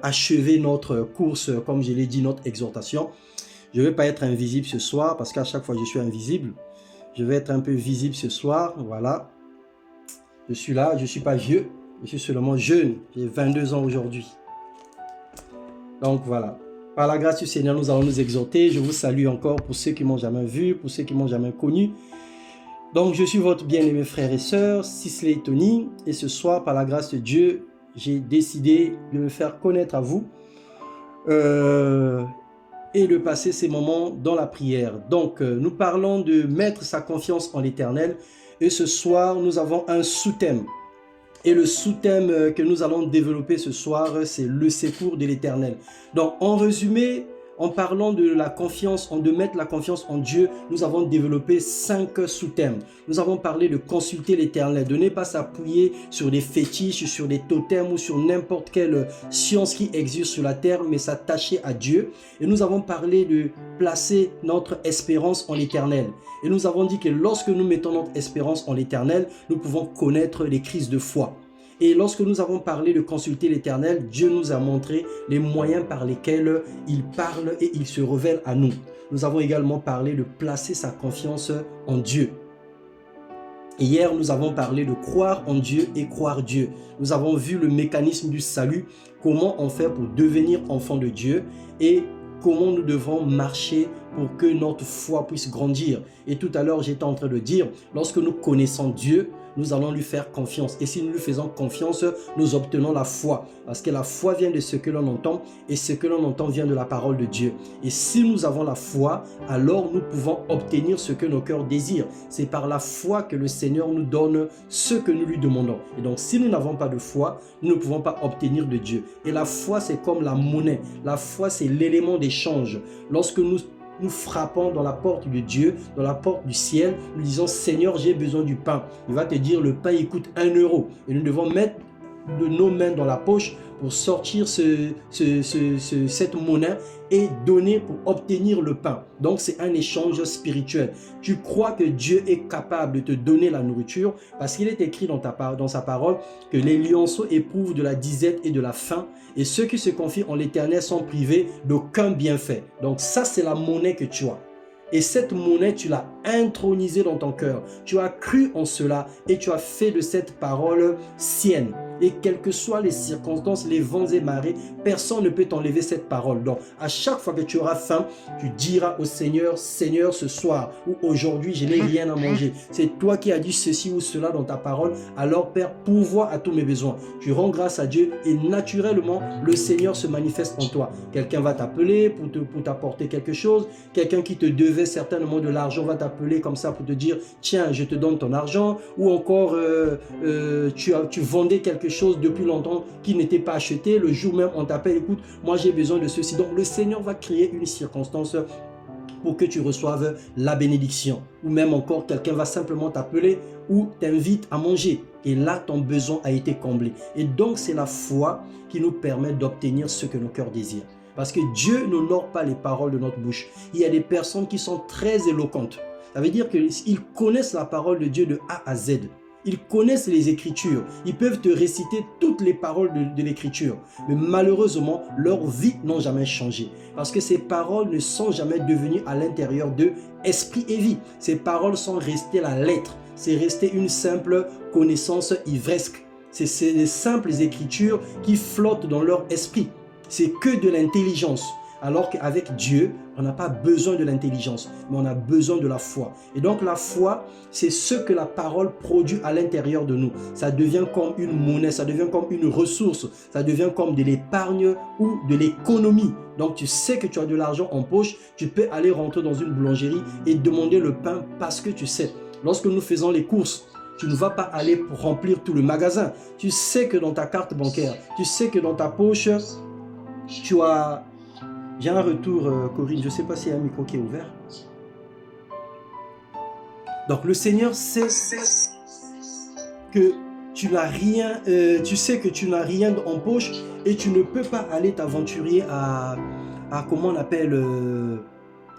achever notre course, comme je l'ai dit, notre exhortation. Je ne vais pas être invisible ce soir parce qu'à chaque fois je suis invisible. Je vais être un peu visible ce soir, voilà. Je suis là, je ne suis pas vieux, je suis seulement jeune. J'ai 22 ans aujourd'hui. Donc voilà. Par la grâce du Seigneur, nous allons nous exhorter. Je vous salue encore pour ceux qui ne m'ont jamais vu, pour ceux qui ne m'ont jamais connu. Donc je suis votre bien-aimé frère et sœur, Sisley Tony. Et ce soir, par la grâce de Dieu, j'ai décidé de me faire connaître à vous. Et de passer ces moments dans la prière. Donc, nous parlons de mettre sa confiance en l'Éternel. Et ce soir, nous avons un sous-thème. Et le sous-thème que nous allons développer ce soir, c'est le secours de l'Éternel. Donc, en résumé, en parlant de la confiance, de mettre la confiance en Dieu, nous avons développé 5 sous-thèmes. Nous avons parlé de consulter l'Éternel, de ne pas s'appuyer sur des fétiches, sur des totems ou sur n'importe quelle science qui existe sur la terre, mais s'attacher à Dieu. Et nous avons parlé de placer notre espérance en l'Éternel. Et nous avons dit que lorsque nous mettons notre espérance en l'Éternel, nous pouvons connaître les crises de foi. Et lorsque nous avons parlé de consulter l'Éternel, Dieu nous a montré les moyens par lesquels il parle et il se révèle à nous. Nous avons également parlé de placer sa confiance en Dieu. Hier, nous avons parlé de croire en Dieu et croire Dieu. Nous avons vu le mécanisme du salut, comment on fait pour devenir enfant de Dieu et comment nous devons marcher pour que notre foi puisse grandir. Et tout à l'heure, j'étais en train de dire, lorsque nous connaissons Dieu, nous allons lui faire confiance. Et si nous lui faisons confiance, nous obtenons la foi. Parce que la foi vient de ce que l'on entend et ce que l'on entend vient de la parole de Dieu. Et si nous avons la foi, alors nous pouvons obtenir ce que nos cœurs désirent. C'est par la foi que le Seigneur nous donne ce que nous lui demandons. Et donc, si nous n'avons pas de foi, nous ne pouvons pas obtenir de Dieu. Et la foi, c'est comme la monnaie. La foi, c'est l'élément d'échange. Lorsque nous frappons dans la porte de Dieu, dans la porte du ciel, nous disons Seigneur, j'ai besoin du pain. Il va te dire le pain il coûte 1 euro. Et nous devons mettre de nos mains dans la poche pour sortir cette monnaie et donner pour obtenir le pain. Donc c'est un échange spirituel. Tu crois que Dieu est capable de te donner la nourriture parce qu'il est écrit dans sa parole que les lionceaux éprouvent de la disette et de la faim et ceux qui se confient en l'Éternel sont privés d'aucun bienfait. Donc ça c'est la monnaie que tu as. Et cette monnaie, tu l'as intronisée dans ton cœur. Tu as cru en cela et tu as fait de cette parole sienne. Et quelles que soient les circonstances, les vents et marées, personne ne peut t'enlever cette parole. Donc, à chaque fois que tu auras faim, tu diras au Seigneur, Seigneur, ce soir ou aujourd'hui, je n'ai rien à manger. C'est toi qui as dit ceci ou cela dans ta parole. Alors, Père, pourvois à tous mes besoins. Tu rends grâce à Dieu et naturellement, le Seigneur se manifeste en toi. Quelqu'un va t'appeler pour t'apporter quelque chose. Quelqu'un qui te devait certainement de l'argent va t'appeler comme ça pour te dire, tiens, je te donne ton argent. Ou encore, tu vendais quelque chose depuis longtemps qui n'était pas acheté, le jour même on t'appelle, écoute, moi j'ai besoin de ceci. Donc le Seigneur va créer une circonstance pour que tu reçoives la bénédiction. Ou même encore, quelqu'un va simplement t'appeler ou t'invite à manger. Et là, ton besoin a été comblé. Et donc, c'est la foi qui nous permet d'obtenir ce que nos cœurs désirent. Parce que Dieu n'honore pas les paroles de notre bouche. Il y a des personnes qui sont très éloquentes. Ça veut dire qu'ils connaissent la parole de Dieu de A à Z. Ils connaissent les Écritures. Ils peuvent te réciter toutes les paroles de l'Écriture. Mais malheureusement, leur vie n'a jamais changé. Parce que ces paroles ne sont jamais devenues à l'intérieur d'eux esprit et vie. Ces paroles sont restées la lettre. C'est resté une simple connaissance ivresque. C'est des simples Écritures qui flottent dans leur esprit. C'est que de l'intelligence. Alors qu'avec Dieu, on n'a pas besoin de l'intelligence, mais on a besoin de la foi. Et donc la foi, c'est ce que la parole produit à l'intérieur de nous. Ça devient comme une monnaie, ça devient comme une ressource, ça devient comme de l'épargne ou de l'économie. Donc tu sais que tu as de l'argent en poche, tu peux aller rentrer dans une boulangerie et demander le pain parce que tu sais. Lorsque nous faisons les courses, tu ne vas pas aller pour remplir tout le magasin. Tu sais que dans ta carte bancaire, tu sais que dans ta poche, tu as... J'ai un retour, Corinne, je ne sais pas s'il y a un micro qui est ouvert. Donc le Seigneur sait que tu n'as rien, tu sais que tu n'as rien en poche et tu ne peux pas aller t'aventurer à comment on appelle,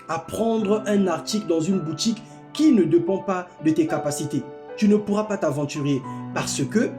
à prendre un article dans une boutique qui ne dépend pas de tes capacités. Tu ne pourras pas t'aventurer parce que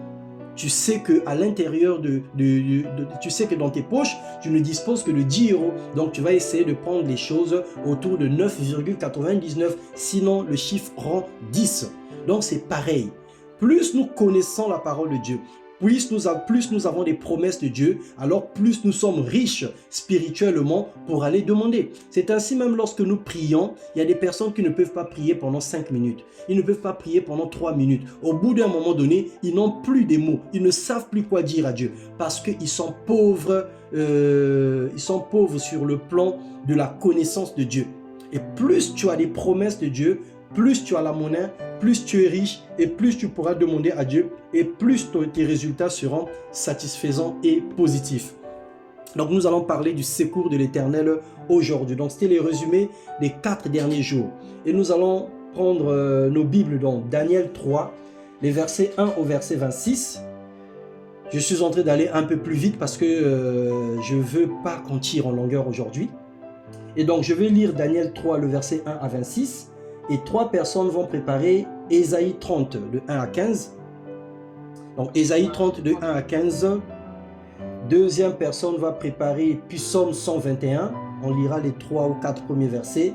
tu sais que à l'intérieur tu sais que dans tes poches, tu ne disposes que de 10 euros. Donc tu vas essayer de prendre les choses autour de 9,99. Sinon, le chiffre rend 10. Donc c'est pareil. Plus nous connaissons la parole de Dieu, plus nous avons des promesses de Dieu, alors plus nous sommes riches spirituellement pour aller demander. C'est ainsi même lorsque nous prions, il y a des personnes qui ne peuvent pas prier pendant 5 minutes. Ils ne peuvent pas prier pendant 3 minutes. Au bout d'un moment donné, ils n'ont plus des mots. Ils ne savent plus quoi dire à Dieu parce qu'ils sont pauvres. Ils sont pauvres sur le plan de la connaissance de Dieu. Et plus tu as des promesses de Dieu, plus tu as la monnaie, plus tu es riche et plus tu pourras demander à Dieu et plus tes résultats seront satisfaisants et positifs. Donc nous allons parler du secours de l'Éternel aujourd'hui. Donc c'était les résumés des 4 derniers jours. Et nous allons prendre nos Bibles dans Daniel 3, les versets 1 au verset 26. Je suis en train d'aller un peu plus vite parce que je ne veux pas qu'on tire en longueur aujourd'hui. Et donc je vais lire Daniel 3, le verset 1 à 26. Et 3 personnes vont préparer Ésaïe 30, de 1 à 15. Donc, Ésaïe 30, de 1 à 15. Deuxième personne va préparer Psaume 121. On lira les 3 ou 4 premiers versets.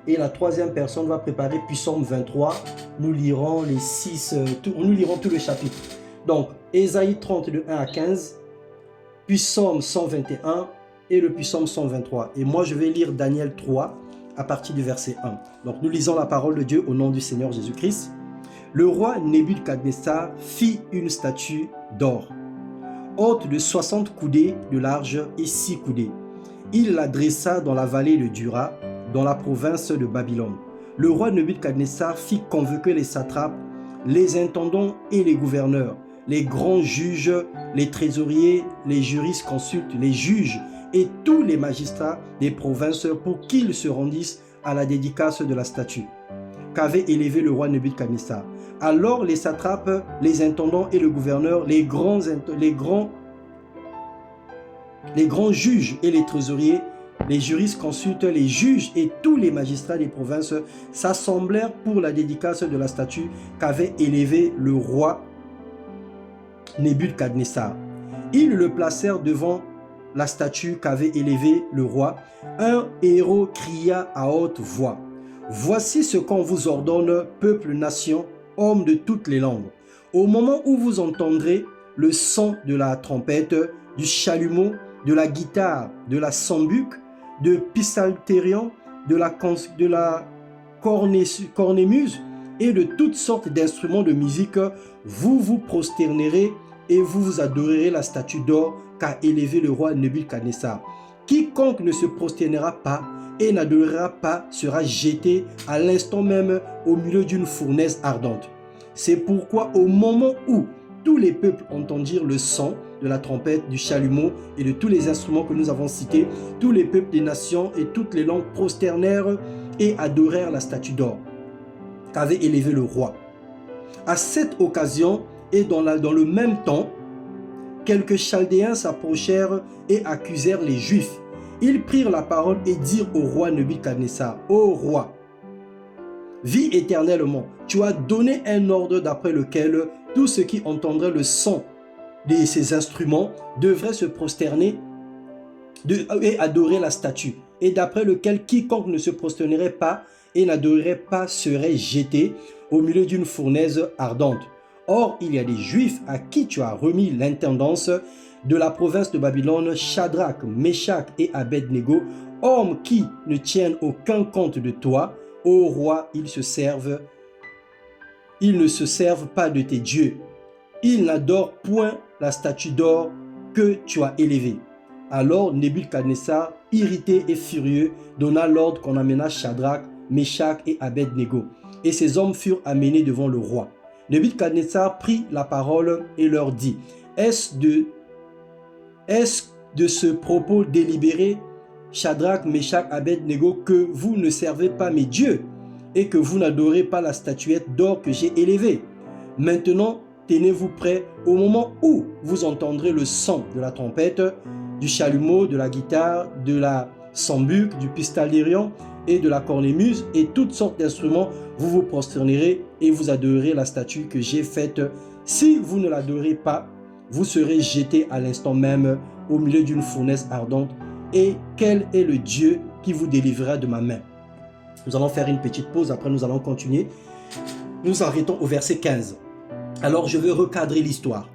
Et la troisième personne va préparer Psaume 23. Nous lirons les 6, nous lirons tout le chapitre. Donc, Ésaïe 30, de 1 à 15. Psaume 121 et le Psaume 123. Et moi, je vais lire Daniel 3. À partir du verset 1. Donc nous lisons la parole de Dieu au nom du Seigneur Jésus-Christ. Le roi Nebuchadnezzar fit une statue d'or, haute de 60 coudées de large et 6 coudées. Il la dressa dans la vallée de Dura, dans la province de Babylone. Le roi Nebuchadnezzar fit convoquer les satrapes, les intendants et les gouverneurs, les grands juges, les trésoriers, les jurisconsultes, les juges et tous les magistrats des provinces pour qu'ils se rendissent à la dédicace de la statue qu'avait élevée le roi Nebuchadnezzar. Alors les satrapes, les intendants et le gouverneur, les grands juges et les trésoriers, les jurisconsultes, les juges et tous les magistrats des provinces s'assemblèrent pour la dédicace de la statue qu'avait élevée le roi Nebuchadnezzar. Ils le placèrent devant la statue qu'avait élevée le roi. Un héros cria à haute voix: « Voici ce qu'on vous ordonne, peuple, nation, hommes de toutes les langues. Au moment où vous entendrez le son de la trompette, du chalumeau, de la guitare, de la sambuc, de psalterion, de la cornemuse et de toutes sortes d'instruments de musique, vous vous prosternerez et vous vous adorerez la statue d'or qu'a élevé le roi Nebuchadnezzar. Quiconque ne se prosternera pas et n'adorera pas sera jeté à l'instant même au milieu d'une fournaise ardente. C'est pourquoi au moment où tous les peuples entendirent le son de la trompette, du chalumeau et de tous les instruments que nous avons cités, tous les peuples des nations et toutes les langues prosternèrent et adorèrent la statue d'or qu'avait élevé le roi. À cette occasion et dans le même temps, quelques Chaldéens s'approchèrent et accusèrent les Juifs. Ils prirent la parole et dirent au roi Nebuchadnezzar: « Ô roi, vis éternellement, tu as donné un ordre d'après lequel tous ceux qui entendraient le son de ces instruments devraient se prosterner et adorer la statue, et d'après lequel quiconque ne se prosternerait pas et n'adorerait pas serait jeté au milieu d'une fournaise ardente. Or, il y a des Juifs à qui tu as remis l'intendance de la province de Babylone, Shadrach, Meshach et Abednego, hommes qui ne tiennent aucun compte de toi. Ô roi, ils ne se servent pas de tes dieux. Ils n'adorent point la statue d'or que tu as élevée. » Alors Nebuchadnezzar, irrité et furieux, donna l'ordre qu'on amena Shadrach, Meshach et Abednego. Et ces hommes furent amenés devant le roi. Nebuchadnezzar prit la parole et leur dit: « Est-ce de ce propos délibéré, Shadrach, Meshach, Abednego, que vous ne servez pas mes dieux et que vous n'adorez pas la statuette d'or que j'ai élevée? Maintenant, tenez-vous prêts au moment où vous entendrez le son de la trompette, du chalumeau, de la guitare, de la sambuc, du psalterion et de la cornemuse et toutes sortes d'instruments, vous vous prosternerez et vous adorerez la statue que j'ai faite. Si vous ne l'adorez pas, vous serez jetés à l'instant même au milieu d'une fournaise ardente. Et quel est le Dieu qui vous délivrera de ma main? Nous allons faire une petite pause, après nous allons continuer. Nous arrêtons au verset 15. Alors je vais recadrer l'histoire.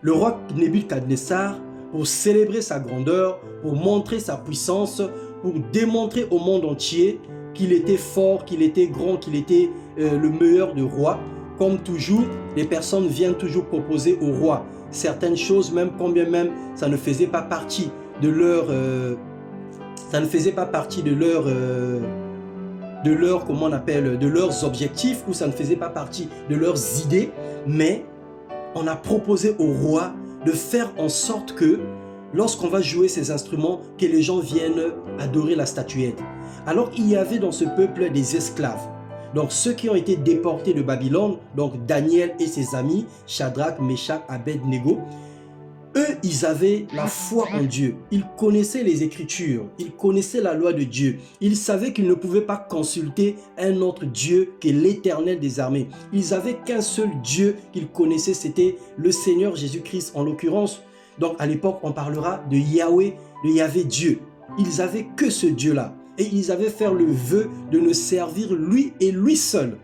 Le roi Nebuchadnezzar, pour célébrer sa grandeur, pour montrer sa puissance, pour démontrer au monde entier qu'il était fort, qu'il était grand, qu'il était le meilleur des rois. Comme toujours, les personnes viennent toujours proposer au roi certaines choses, même combien même ça ne faisait pas partie de leur, comment on appelle, de leurs objectifs, ou ça ne faisait pas partie de leurs idées, mais on a proposé au roi de faire en sorte que lorsqu'on va jouer ces instruments, que les gens viennent adorer la statuette. Alors il y avait dans ce peuple des esclaves. Donc ceux qui ont été déportés de Babylone, donc Daniel et ses amis, Shadrach, Meshach, Abed-Nego, eux, ils avaient la foi en Dieu. Ils connaissaient les Écritures. Ils connaissaient la loi de Dieu. Ils savaient qu'ils ne pouvaient pas consulter un autre Dieu que l'Éternel des armées. Ils n'avaient qu'un seul Dieu qu'ils connaissaient, c'était le Seigneur Jésus-Christ en l'occurrence. Donc à l'époque, on parlera de Yahweh, de Yahvé Dieu. Ils n'avaient que ce Dieu-là. Et ils avaient fait le vœu de ne servir lui et lui seul.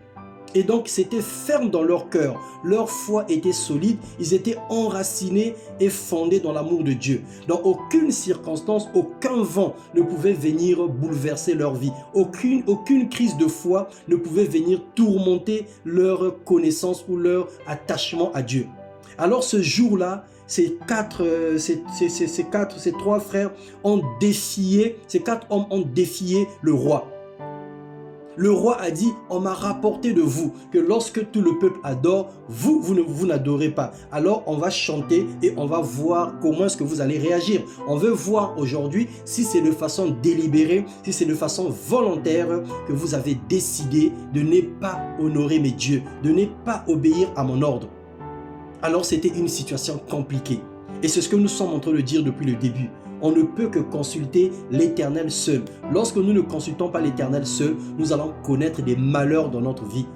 Et donc, c'était ferme dans leur cœur. Leur foi était solide. Ils étaient enracinés et fondés dans l'amour de Dieu. Dans aucune circonstance, aucun vent ne pouvait venir bouleverser leur vie. Aucune crise de foi ne pouvait venir tourmenter leur connaissance ou leur attachement à Dieu. Alors, ce jour-là, ces trois frères ont défié, ces quatre hommes ont défié le roi. Le roi a dit, on m'a rapporté de vous que lorsque tout le peuple adore, vous n'adorez pas. Alors on va chanter et on va voir comment est-ce que vous allez réagir. On veut voir aujourd'hui si c'est de façon délibérée, si c'est de façon volontaire que vous avez décidé de ne pas honorer mes dieux, de ne pas obéir à mon ordre. Alors c'était une situation compliquée. Et c'est ce que nous sommes en train de dire depuis le début. On ne peut que consulter l'Éternel seul. Lorsque nous ne consultons pas l'Éternel seul, nous allons connaître des malheurs dans notre vie.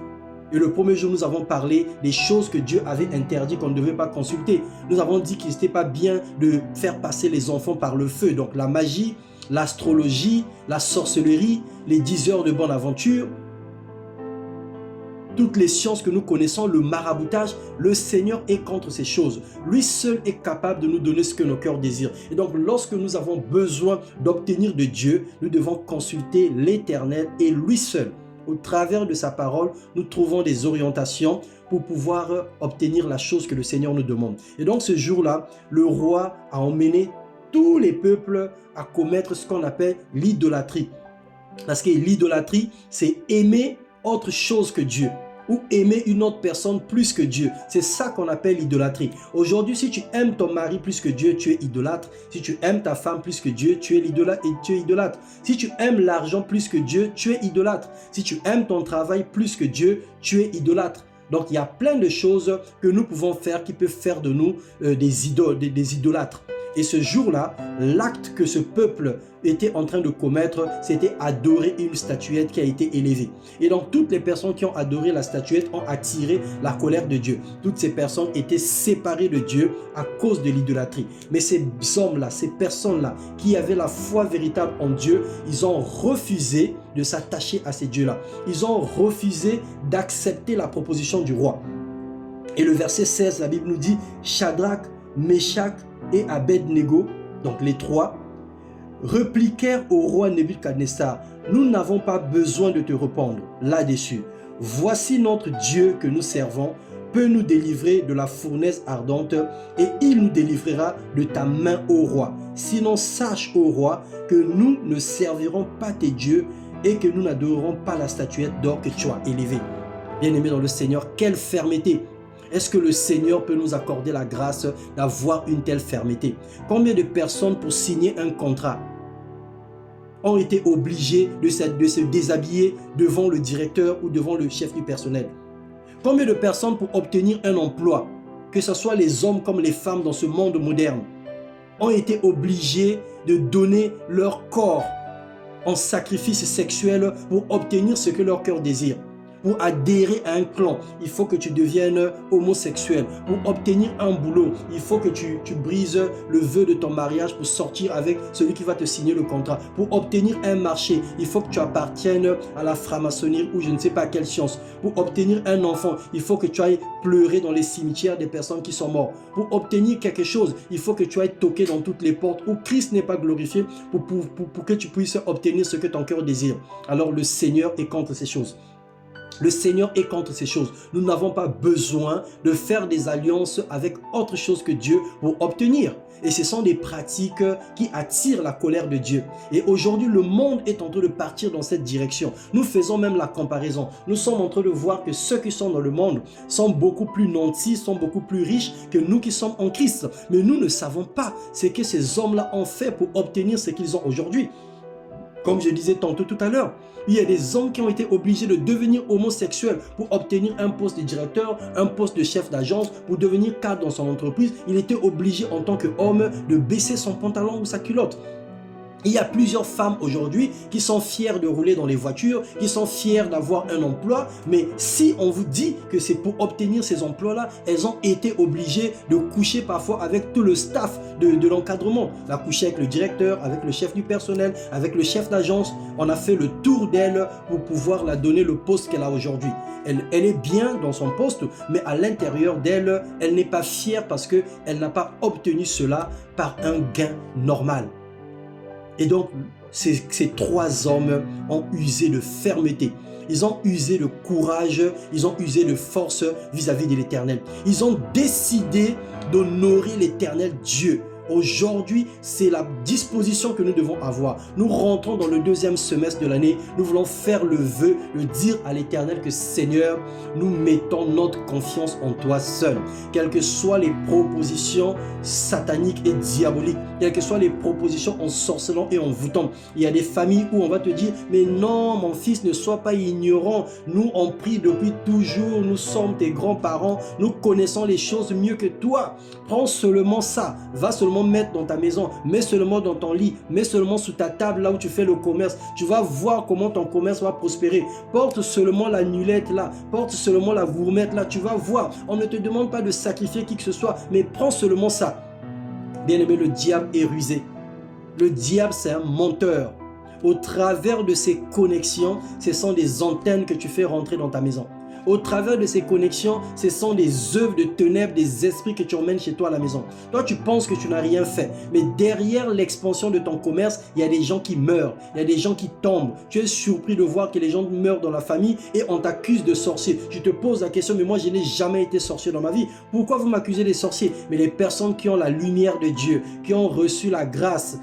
Et le premier jour, nous avons parlé des choses que Dieu avait interdit qu'on ne devait pas consulter. Nous avons dit qu'il n'était pas bien de faire passer les enfants par le feu. Donc la magie, l'astrologie, la sorcellerie, les 10 heures de bonne aventure, toutes les sciences que nous connaissons, le maraboutage, le Seigneur est contre ces choses. Lui seul est capable de nous donner ce que nos cœurs désirent. Et donc, lorsque nous avons besoin d'obtenir de Dieu, nous devons consulter l'Éternel et lui seul. Au travers de sa parole, nous trouvons des orientations pour pouvoir obtenir la chose que le Seigneur nous demande. Et donc, ce jour-là, le roi a emmené tous les peuples à commettre ce qu'on appelle l'idolâtrie. Parce que l'idolâtrie, c'est aimer autre chose que Dieu, ou aimer une autre personne plus que Dieu. C'est ça qu'on appelle l'idolâtrie. Aujourd'hui, si tu aimes ton mari plus que Dieu, tu es idolâtre. Si tu aimes ta femme plus que Dieu, tu es idolâtre. Si tu aimes l'argent plus que Dieu, tu es idolâtre. Si tu aimes ton travail plus que Dieu, tu es idolâtre. Donc, il y a plein de choses que nous pouvons faire qui peuvent faire de nous des idolâtres. Et ce jour-là, l'acte que ce peuple était en train de commettre, c'était adorer une statuette qui a été élevée. Et donc, toutes les personnes qui ont adoré la statuette ont attiré la colère de Dieu. Toutes ces personnes étaient séparées de Dieu à cause de l'idolâtrie. Mais ces hommes-là, ces personnes-là, qui avaient la foi véritable en Dieu, ils ont refusé de s'attacher à ces dieux-là. Ils ont refusé d'accepter la proposition du roi. Et le verset 16, la Bible nous dit, Shadrach, Meshach et Abed-Nego, donc les trois, répliquèrent au roi Nebuchadnezzar, nous n'avons pas besoin de te répondre là-dessus. Voici notre Dieu que nous servons peut nous délivrer de la fournaise ardente et il nous délivrera de ta main, ô roi. Sinon, sache, ô roi, que nous ne servirons pas tes dieux et que nous n'adorerons pas la statuette d'or que tu as élevée. Bien-aimés dans le Seigneur, quelle fermeté! Est-ce que le Seigneur peut nous accorder la grâce d'avoir une telle fermeté? Combien de personnes pour signer un contrat ont été obligées de se déshabiller devant le directeur ou devant le chef du personnel? Combien de personnes pour obtenir un emploi, que ce soit les hommes comme les femmes dans ce monde moderne, ont été obligés de donner leur corps en sacrifice sexuel pour obtenir ce que leur cœur désire? Pour adhérer à un clan, il faut que tu deviennes homosexuel. Pour obtenir un boulot, il faut que tu brises le vœu de ton mariage pour sortir avec celui qui va te signer le contrat. Pour obtenir un marché, il faut que tu appartiennes à la franc-maçonnerie ou je ne sais pas à quelle science. Pour obtenir un enfant, il faut que tu ailles pleurer dans les cimetières des personnes qui sont mortes. Pour obtenir quelque chose, il faut que tu ailles toquer dans toutes les portes où Christ n'est pas glorifié pour que tu puisses obtenir ce que ton cœur désire. Alors le Seigneur est contre ces choses. Le Seigneur est contre ces choses. Nous n'avons pas besoin de faire des alliances avec autre chose que Dieu pour obtenir. Et ce sont des pratiques qui attirent la colère de Dieu. Et aujourd'hui, le monde est en train de partir dans cette direction. Nous faisons même la comparaison. Nous sommes en train de voir que ceux qui sont dans le monde sont beaucoup plus nantis, sont beaucoup plus riches que nous qui sommes en Christ. Mais nous ne savons pas ce que ces hommes-là ont fait pour obtenir ce qu'ils ont aujourd'hui. Comme je disais tantôt tout à l'heure, il y a des hommes qui ont été obligés de devenir homosexuels pour obtenir un poste de directeur, un poste de chef d'agence, pour devenir cadre dans son entreprise. Il était obligé en tant qu'homme de baisser son pantalon ou sa culotte. Il y a plusieurs femmes aujourd'hui qui sont fières de rouler dans les voitures, qui sont fières d'avoir un emploi, mais si on vous dit que c'est pour obtenir ces emplois-là, elles ont été obligées de coucher parfois avec tout le staff de l'encadrement. Elle a couché avec le directeur, avec le chef du personnel, avec le chef d'agence. On a fait le tour d'elle pour pouvoir la donner le poste qu'elle a aujourd'hui. Elle est bien dans son poste, mais à l'intérieur d'elle, elle n'est pas fière parce qu'elle n'a pas obtenu cela par un gain normal. Et donc, ces trois hommes ont usé de fermeté. Ils ont usé de courage, ils ont usé de force vis-à-vis de l'Éternel. Ils ont décidé d'honorer l'Éternel Dieu. Aujourd'hui, c'est la disposition que nous devons avoir. Nous rentrons dans le deuxième semestre de l'année. Nous voulons faire le vœu, le dire à l'Éternel que Seigneur, nous mettons notre confiance en toi seul. Quelles que soient les propositions sataniques et diaboliques, quelles que soient les propositions en sorcellant et en voûtant. Il y a des familles où on va te dire, mais non, mon fils, ne sois pas ignorant. Nous, on prie depuis toujours. Nous sommes tes grands-parents. Nous connaissons les choses mieux que toi. Prends seulement ça. Va seulement mettre dans ta maison, mets seulement dans ton lit, mets seulement sous ta table là où tu fais le commerce. Tu vas voir comment ton commerce va prospérer. Porte seulement la nulette là, porte seulement la gourmette là, tu vas voir. On ne te demande pas de sacrifier qui que ce soit, mais prends seulement ça. Bien-aimé, le diable est rusé. Le diable, c'est un menteur. Au travers de ces connexions, ce sont des antennes que tu fais rentrer dans ta maison. Au travers de ces connexions, ce sont des œuvres de ténèbres, des esprits que tu emmènes chez toi à la maison. Toi, tu penses que tu n'as rien fait. Mais derrière l'expansion de ton commerce, il y a des gens qui meurent. Il y a des gens qui tombent. Tu es surpris de voir que les gens meurent dans la famille et on t'accuse de sorcier. Tu te poses la question, mais moi, je n'ai jamais été sorcier dans ma vie. Pourquoi vous m'accusez des sorciers? Mais les personnes qui ont la lumière de Dieu, qui ont reçu la grâce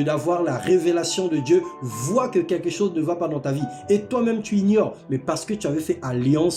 d'avoir la révélation de Dieu, voient que quelque chose ne va pas dans ta vie. Et toi-même, tu ignores. Mais parce que tu avais fait alliance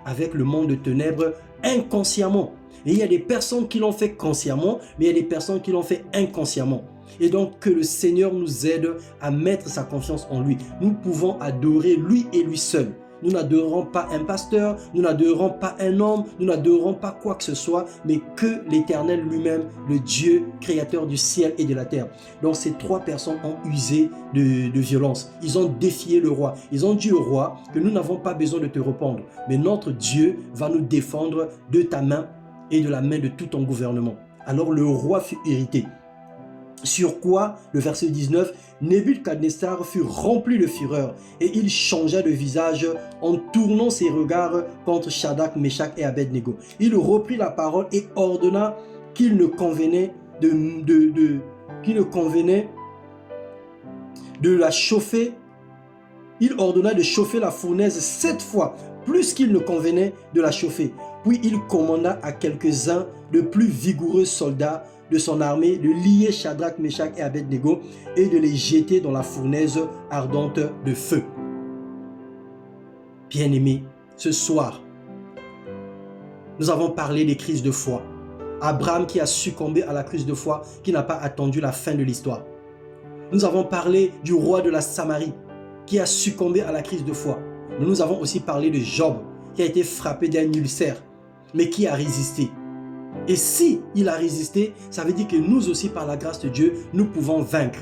avec le monde de ténèbres inconsciemment. Et il y a des personnes qui l'ont fait consciemment, mais il y a des personnes qui l'ont fait inconsciemment. Et donc que le Seigneur nous aide à mettre sa confiance en lui. Nous pouvons adorer lui et lui seul. Nous n'adorerons pas un pasteur, nous n'adorerons pas un homme, nous n'adorerons pas quoi que ce soit, mais que l'Éternel lui-même, le Dieu créateur du ciel et de la terre. Donc ces trois personnes ont usé de violence. Ils ont défié le roi. Ils ont dit au roi que nous n'avons pas besoin de te répondre, mais notre Dieu va nous défendre de ta main et de la main de tout ton gouvernement. Alors le roi fut irrité. Sur quoi, le verset 19, Nebuchadnezzar fut rempli de fureur et il changea de visage en tournant ses regards contre Shadrach, Meshach et Abednego. Il reprit la parole et ordonna qu'il ne convenait de la chauffer. Il ordonna de chauffer la fournaise 7 fois, plus qu'il ne convenait de la chauffer. Puis il commanda à quelques-uns de plus vigoureux soldats de son armée de lier Shadrach, Meshach et Abednego et de les jeter dans la fournaise ardente de feu. Bien-aimés, ce soir, nous avons parlé des crises de foi. Abraham qui a succombé à la crise de foi, qui n'a pas attendu la fin de l'histoire. Nous avons parlé du roi de la Samarie qui a succombé à la crise de foi. Mais nous avons aussi parlé de Job qui a été frappé d'un ulcère, mais qui a résisté. Et si il a résisté, ça veut dire que nous aussi, par la grâce de Dieu, nous pouvons vaincre.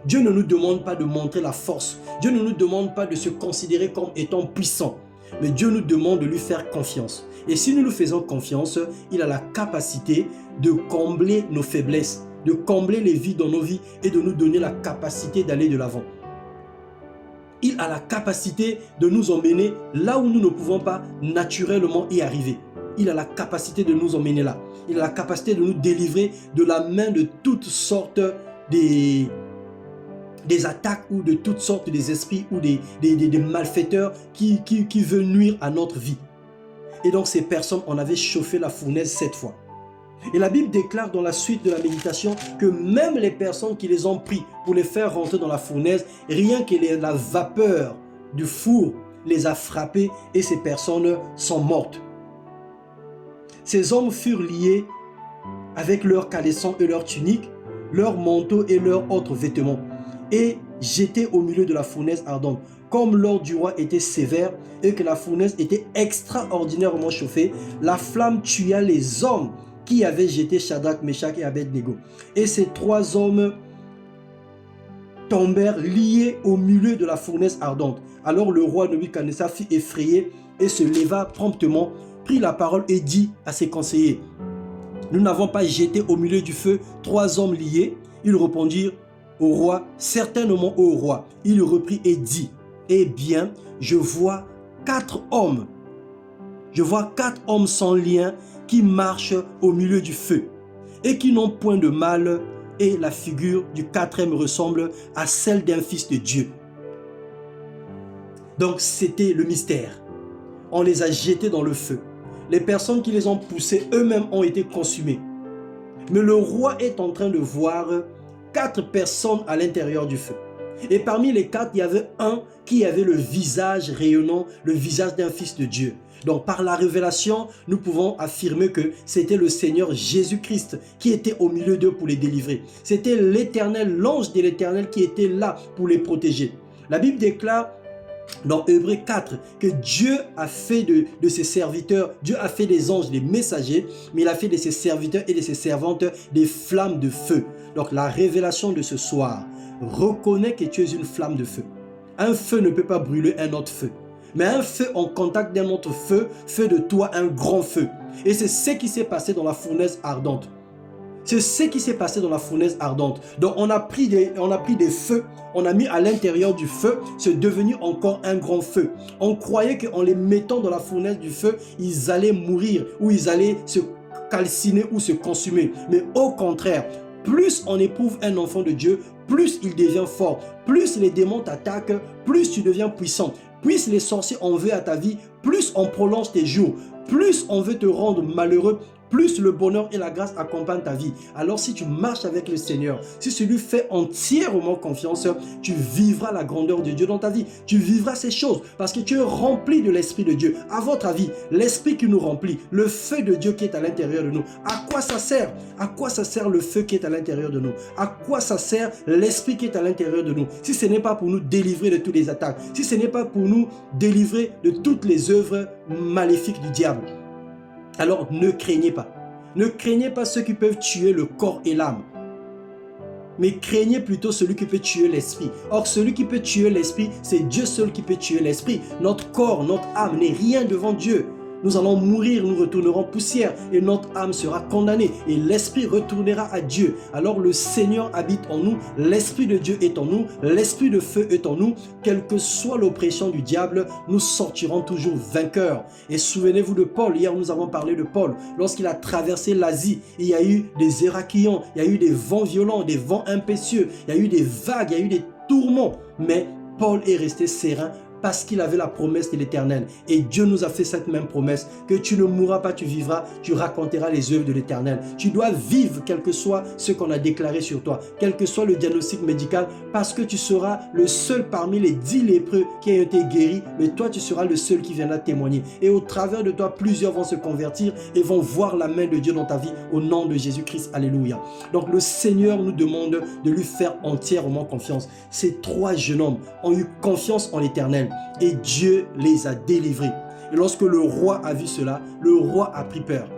Dieu ne nous demande pas de montrer la force. Dieu ne nous demande pas de se considérer comme étant puissant. Mais Dieu nous demande de lui faire confiance. Et si nous lui faisons confiance, il a la capacité de combler nos faiblesses, de combler les vides dans nos vies et de nous donner la capacité d'aller de l'avant. Il a la capacité de nous emmener là où nous ne pouvons pas naturellement y arriver. Il a la capacité de nous emmener là. Il a la capacité de nous délivrer de la main de toutes sortes des attaques ou de toutes sortes des esprits ou des malfaiteurs qui veulent nuire à notre vie. Et donc ces personnes, on avait chauffé la fournaise 7 fois. Et la Bible déclare dans la suite de la méditation que même les personnes qui les ont pris pour les faire rentrer dans la fournaise, rien que la vapeur du four les a frappés et ces personnes sont mortes. Ces hommes furent liés avec leurs caleçons et leurs tuniques, leurs manteaux et leurs autres vêtements et jetés au milieu de la fournaise ardente. Comme l'ordre du roi était sévère et que la fournaise était extraordinairement chauffée, la flamme tua les hommes qui avaient jeté Shadrach, Meshach et Abednego. Et ces 3 hommes tombèrent liés au milieu de la fournaise ardente. Alors le roi Nebuchadnezzar fut effrayé et se leva promptement, prit la parole et dit à ses conseillers: nous n'avons pas jeté au milieu du feu 3 hommes liés? Ils répondirent au roi: certainement au roi. Il reprit et dit: eh bien, je vois 4 hommes. Je vois 4 hommes sans lien qui marchent au milieu du feu et qui n'ont point de mal, et la figure du 4e ressemble à celle d'un fils de Dieu. Donc c'était le mystère. On les a jetés dans le feu. Les personnes qui les ont poussés eux-mêmes ont été consumées. Mais le roi est en train de voir 4 personnes à l'intérieur du feu. Et parmi les 4, il y avait un qui avait le visage rayonnant, le visage d'un fils de Dieu. Donc par la révélation, nous pouvons affirmer que c'était le Seigneur Jésus-Christ qui était au milieu d'eux pour les délivrer. C'était l'Éternel, l'ange de l'Éternel qui était là pour les protéger. La Bible déclare dans Hébreux 4 que Dieu a fait de ses serviteurs, Dieu a fait des anges, des messagers, mais il a fait de ses serviteurs et de ses servantes des flammes de feu. Donc la révélation de ce soir, reconnais que tu es une flamme de feu. Un feu ne peut pas brûler un autre feu. Mais un feu en contact d'un autre feu fait de toi un grand feu. Et c'est ce qui s'est passé dans la fournaise ardente. C'est ce qui s'est passé dans la fournaise ardente. Donc on a pris des feux, on a mis à l'intérieur du feu, c'est devenu encore un grand feu. On croyait qu'en les mettant dans la fournaise du feu, ils allaient mourir ou ils allaient se calciner ou se consumer. Mais au contraire, plus on éprouve un enfant de Dieu, plus il devient fort. Plus les démons t'attaquent, plus tu deviens puissant. Plus les sorciers en veulent à ta vie, plus on prolonge tes jours. Plus on veut te rendre malheureux, plus le bonheur et la grâce accompagnent ta vie. Alors si tu marches avec le Seigneur, si tu lui fais entièrement confiance, tu vivras la grandeur de Dieu dans ta vie. Tu vivras ces choses parce que tu es rempli de l'Esprit de Dieu. À votre avis, l'Esprit qui nous remplit, le feu de Dieu qui est à l'intérieur de nous, à quoi ça sert? À quoi ça sert le feu qui est à l'intérieur de nous? À quoi ça sert l'Esprit qui est à l'intérieur de nous? Si ce n'est pas pour nous délivrer de toutes les attaques, si ce n'est pas pour nous délivrer de toutes les œuvres maléfiques du diable. Alors ne craignez pas. Ne craignez pas ceux qui peuvent tuer le corps et l'âme. Mais craignez plutôt celui qui peut tuer l'esprit. Or, celui qui peut tuer l'esprit, c'est Dieu seul qui peut tuer l'esprit. Notre corps, notre âme n'est rien devant Dieu. Nous allons mourir, nous retournerons poussière et notre âme sera condamnée et l'esprit retournera à Dieu. Alors le Seigneur habite en nous, l'esprit de Dieu est en nous, l'esprit de feu est en nous. Quelle que soit l'oppression du diable, nous sortirons toujours vainqueurs. Et souvenez-vous de Paul, hier nous avons parlé de Paul. Lorsqu'il a traversé l'Asie, il y a eu des éraquillons, il y a eu des vents violents, des vents impétueux, il y a eu des vagues, il y a eu des tourments. Mais Paul est resté serein parce qu'il avait la promesse de l'Éternel. Et Dieu nous a fait cette même promesse, que tu ne mourras pas, tu vivras, tu raconteras les œuvres de l'Éternel. Tu dois vivre quel que soit ce qu'on a déclaré sur toi, quel que soit le diagnostic médical, parce que tu seras le seul parmi les 10 lépreux qui a été guéri, mais toi tu seras le seul qui viendra témoigner. Et au travers de toi, plusieurs vont se convertir et vont voir la main de Dieu dans ta vie au nom de Jésus-Christ. Alléluia. Donc le Seigneur nous demande de lui faire entièrement confiance. Ces 3 jeunes hommes ont eu confiance en l'Éternel. Et Dieu les a délivrés. Et lorsque le roi a vu cela, le roi a pris peur.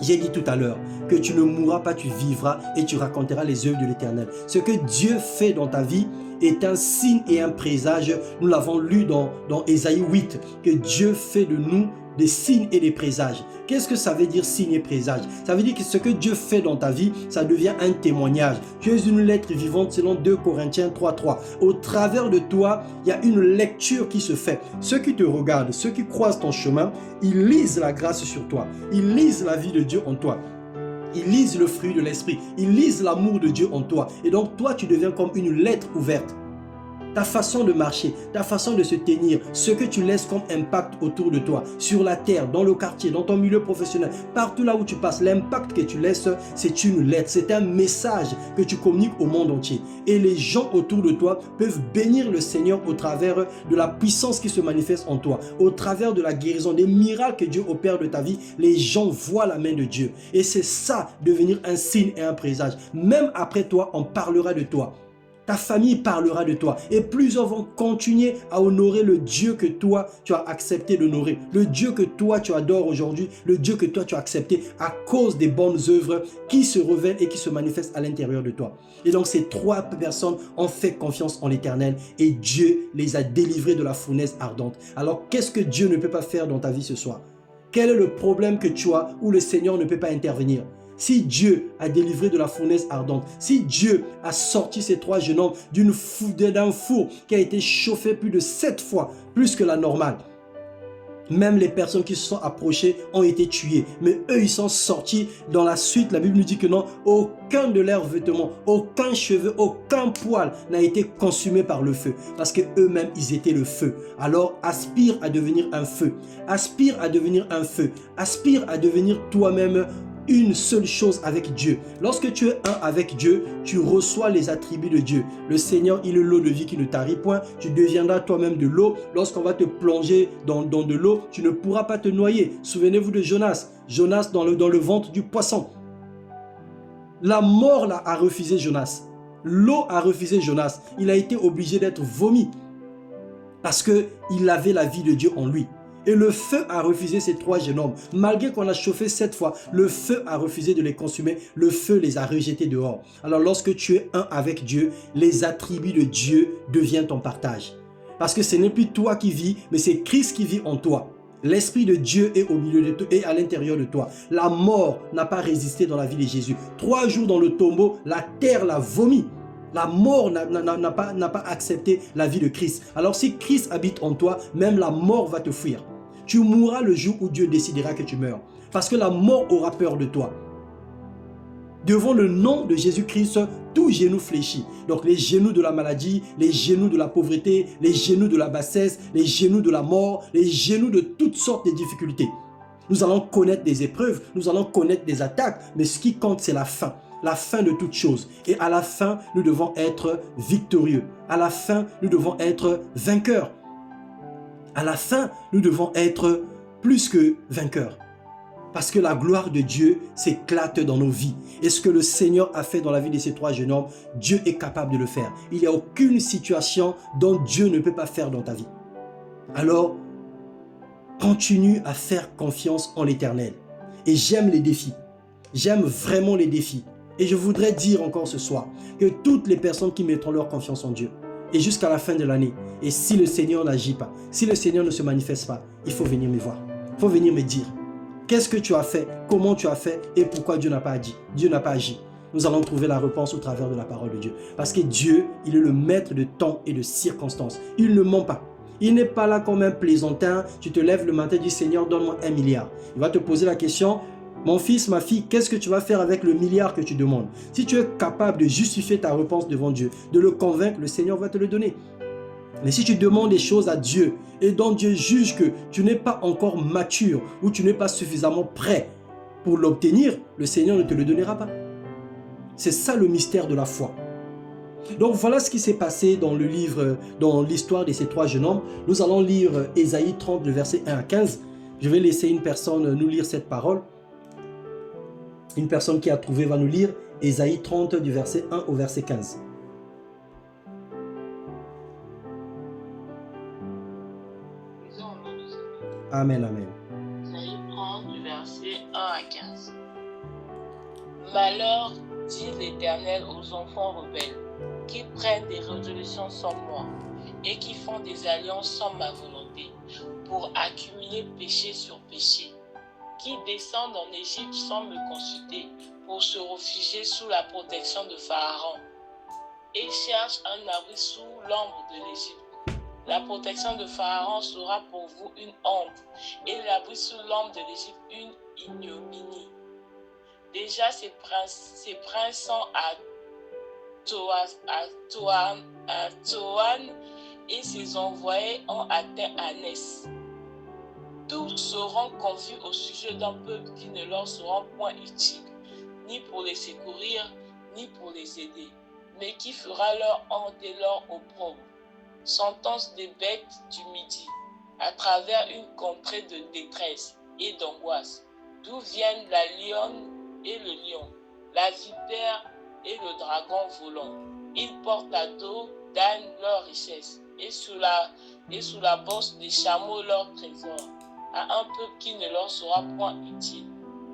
J'ai dit tout à l'heure que tu ne mourras pas, tu vivras et tu raconteras les œuvres de l'Éternel. Ce que Dieu fait dans ta vie est un signe et un présage. Nous l'avons lu dans Ésaïe 8, que Dieu fait de nous des signes et des présages. Qu'est-ce que ça veut dire signe et présage? Ça veut dire que ce que Dieu fait dans ta vie, ça devient un témoignage. Tu es une lettre vivante selon 2 Corinthiens 3:3. Au travers de toi, il y a une lecture qui se fait. Ceux qui te regardent, ceux qui croisent ton chemin, ils lisent la grâce sur toi. Ils lisent la vie de Dieu en toi. Ils lisent le fruit de l'esprit. Ils lisent l'amour de Dieu en toi. Et donc toi, tu deviens comme une lettre ouverte. Ta façon de marcher, ta façon de se tenir, ce que tu laisses comme impact autour de toi, sur la terre, dans le quartier, dans ton milieu professionnel, partout là où tu passes, l'impact que tu laisses, c'est une lettre, c'est un message que tu communiques au monde entier. Et les gens autour de toi peuvent bénir le Seigneur au travers de la puissance qui se manifeste en toi, au travers de la guérison, des miracles que Dieu opère de ta vie. Les gens voient la main de Dieu. Et c'est ça, devenir un signe et un présage. Même après toi, on parlera de toi. Ta famille parlera de toi et plusieurs vont continuer à honorer le Dieu que toi tu as accepté d'honorer, le Dieu que toi tu adores aujourd'hui, le Dieu que toi tu as accepté à cause des bonnes œuvres qui se révèlent et qui se manifestent à l'intérieur de toi. Et donc ces trois personnes ont fait confiance en l'Éternel et Dieu les a délivrés de la fournaise ardente. Alors qu'est-ce que Dieu ne peut pas faire dans ta vie ce soir? Quel est le problème que tu as où le Seigneur ne peut pas intervenir? Si Dieu a délivré de la fournaise ardente, si Dieu a sorti ces trois jeunes hommes d'un four qui a été chauffé plus de 7 fois, plus que la normale, même les personnes qui se sont approchées ont été tuées. Mais eux, ils sont sortis. Dans la suite, la Bible nous dit que non, aucun de leurs vêtements, aucun cheveu, aucun poil n'a été consumé par le feu. Parce que eux-mêmes, ils étaient le feu. Alors, aspire à devenir un feu. Aspire à devenir un feu. Aspire à devenir toi-même une seule chose avec Dieu. Lorsque tu es un avec Dieu, tu reçois les attributs de Dieu. Le Seigneur, il est l'eau de vie qui ne tarit point. Tu deviendras toi-même de l'eau. Lorsqu'on va te plonger dans de l'eau, tu ne pourras pas te noyer. Souvenez-vous de Jonas. Jonas dans le ventre du poisson. La mort a refusé Jonas. L'eau a refusé Jonas. Il a été obligé d'être vomi parce qu'il avait la vie de Dieu en lui. Et le feu a refusé ces trois jeunes hommes. Malgré qu'on a chauffé 7 fois, le feu a refusé de les consumer. Le feu les a rejetés dehors. Alors lorsque tu es un avec Dieu, les attributs de Dieu deviennent ton partage. Parce que ce n'est plus toi qui vis, mais c'est Christ qui vit en toi. L'Esprit de Dieu est au milieu de toi et à l'intérieur de toi. La mort n'a pas résisté dans la vie de Jésus. 3 jours dans le tombeau, la terre l'a vomi. La mort n'a pas accepté la vie de Christ. Alors si Christ habite en toi, même la mort va te fuir. Tu mourras le jour où Dieu décidera que tu meurs. Parce que la mort aura peur de toi. Devant le nom de Jésus-Christ, tout genou fléchit. Donc les genoux de la maladie, les genoux de la pauvreté, les genoux de la bassesse, les genoux de la mort, les genoux de toutes sortes de difficultés. Nous allons connaître des épreuves, nous allons connaître des attaques, mais ce qui compte, c'est la fin. La fin de toutes choses. Et à la fin, nous devons être victorieux. À la fin, nous devons être vainqueurs. À la fin, nous devons être plus que vainqueurs. Parce que la gloire de Dieu s'éclate dans nos vies. Et ce que le Seigneur a fait dans la vie de ces trois jeunes hommes, Dieu est capable de le faire. Il n'y a aucune situation dont Dieu ne peut pas faire dans ta vie. Alors, continue à faire confiance en l'Éternel. Et j'aime les défis. J'aime vraiment les défis. Et je voudrais dire encore ce soir que toutes les personnes qui mettront leur confiance en Dieu, et jusqu'à la fin de l'année, et si le Seigneur n'agit pas, si le Seigneur ne se manifeste pas, il faut venir me voir. Il faut venir me dire, qu'est-ce que tu as fait, comment tu as fait et pourquoi Dieu n'a pas agi. Dieu n'a pas agi. Nous allons trouver la réponse au travers de la parole de Dieu. Parce que Dieu, il est le maître de temps et de circonstances. Il ne ment pas. Il n'est pas là comme un plaisantin. Tu te lèves le matin et dis, Seigneur, donne-moi 1 milliard. Il va te poser la question, mon fils, ma fille, qu'est-ce que tu vas faire avec le milliard que tu demandes? Si tu es capable de justifier ta réponse devant Dieu, de le convaincre, le Seigneur va te le donner. Mais si tu demandes des choses à Dieu et dont Dieu juge que tu n'es pas encore mature ou tu n'es pas suffisamment prêt pour l'obtenir, le Seigneur ne te le donnera pas. C'est ça le mystère de la foi. Donc voilà ce qui s'est passé dans le livre, dans l'histoire de ces trois jeunes hommes. Nous allons lire Ésaïe 30, le verset 1 à 15. Je vais laisser une personne nous lire cette parole. Une personne qui a trouvé va nous lire Ésaïe 30 du verset 1 au verset 15. Amen, amen. Ésaïe 30 du verset 1 à 15. Malheur, dit l'Éternel aux enfants rebelles, qui prennent des résolutions sans moi et qui font des alliances sans ma volonté, pour accumuler péché sur péché, qui descendent en Égypte sans me consulter, pour se réfugier sous la protection de Pharaon, et cherchent un abri sous l'ombre de l'Égypte. La protection de Pharaon sera pour vous une honte, et l'abri sous l'ombre de l'Égypte une ignominie. Déjà, ces princes sont à Toan et ses envoyés ont atteint Anès. Tous seront confus au sujet d'un peuple qui ne leur sera point utile, ni pour les secourir, ni pour les aider, mais qui fera leur honte et leur opprobre. Sentence des bêtes du midi, à travers une contrée de détresse et d'angoisse, d'où viennent la lionne et le lion, la vipère et le dragon volant. Ils portent à dos d'âne leur richesse, et sous la bosse des chameaux leur trésor, à un peuple qui ne leur sera point utile,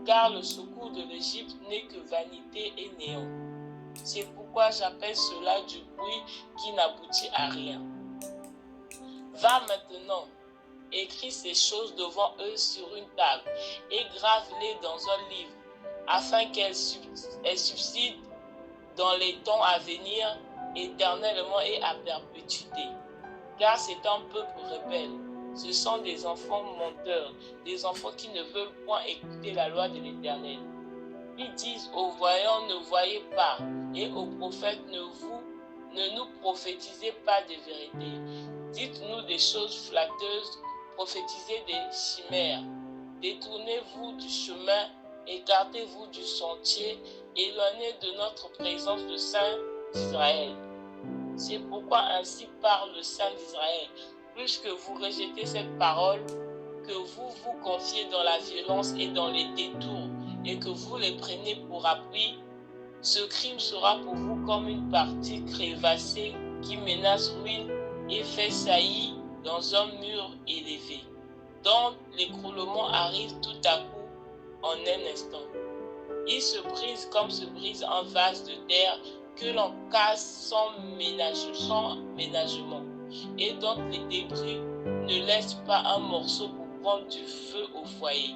car le secours de l'Égypte n'est que vanité et néant. C'est pourquoi j'appelle cela du bruit qui n'aboutit à rien. Va maintenant, écris ces choses devant eux sur une table, et grave-les dans un livre, afin qu'elles subsistent dans les temps à venir, éternellement et à perpétuité. Car c'est un peuple rebelle, ce sont des enfants menteurs, des enfants qui ne veulent point écouter la loi de l'Éternel. Ils disent aux voyants, ne voyez pas, et aux prophètes, ne nous prophétisez pas de vérité. Dites-nous des choses flatteuses, prophétisez des chimères. Détournez-vous du chemin, écartez-vous du sentier, éloignez de notre présence le Saint d'Israël. C'est pourquoi ainsi parle le Saint d'Israël. Puisque vous rejetez cette parole, que vous vous confiez dans la violence et dans les détours, et que vous les prenez pour appui, ce crime sera pour vous comme une partie crévassée qui menace ruine et fait saillie dans un mur élevé, dont l'écroulement arrive tout à coup en un instant. Il se brise comme se brise un vase de terre que l'on casse sans ménagement, et dont les débris ne laissent pas un morceau pour prendre du feu au foyer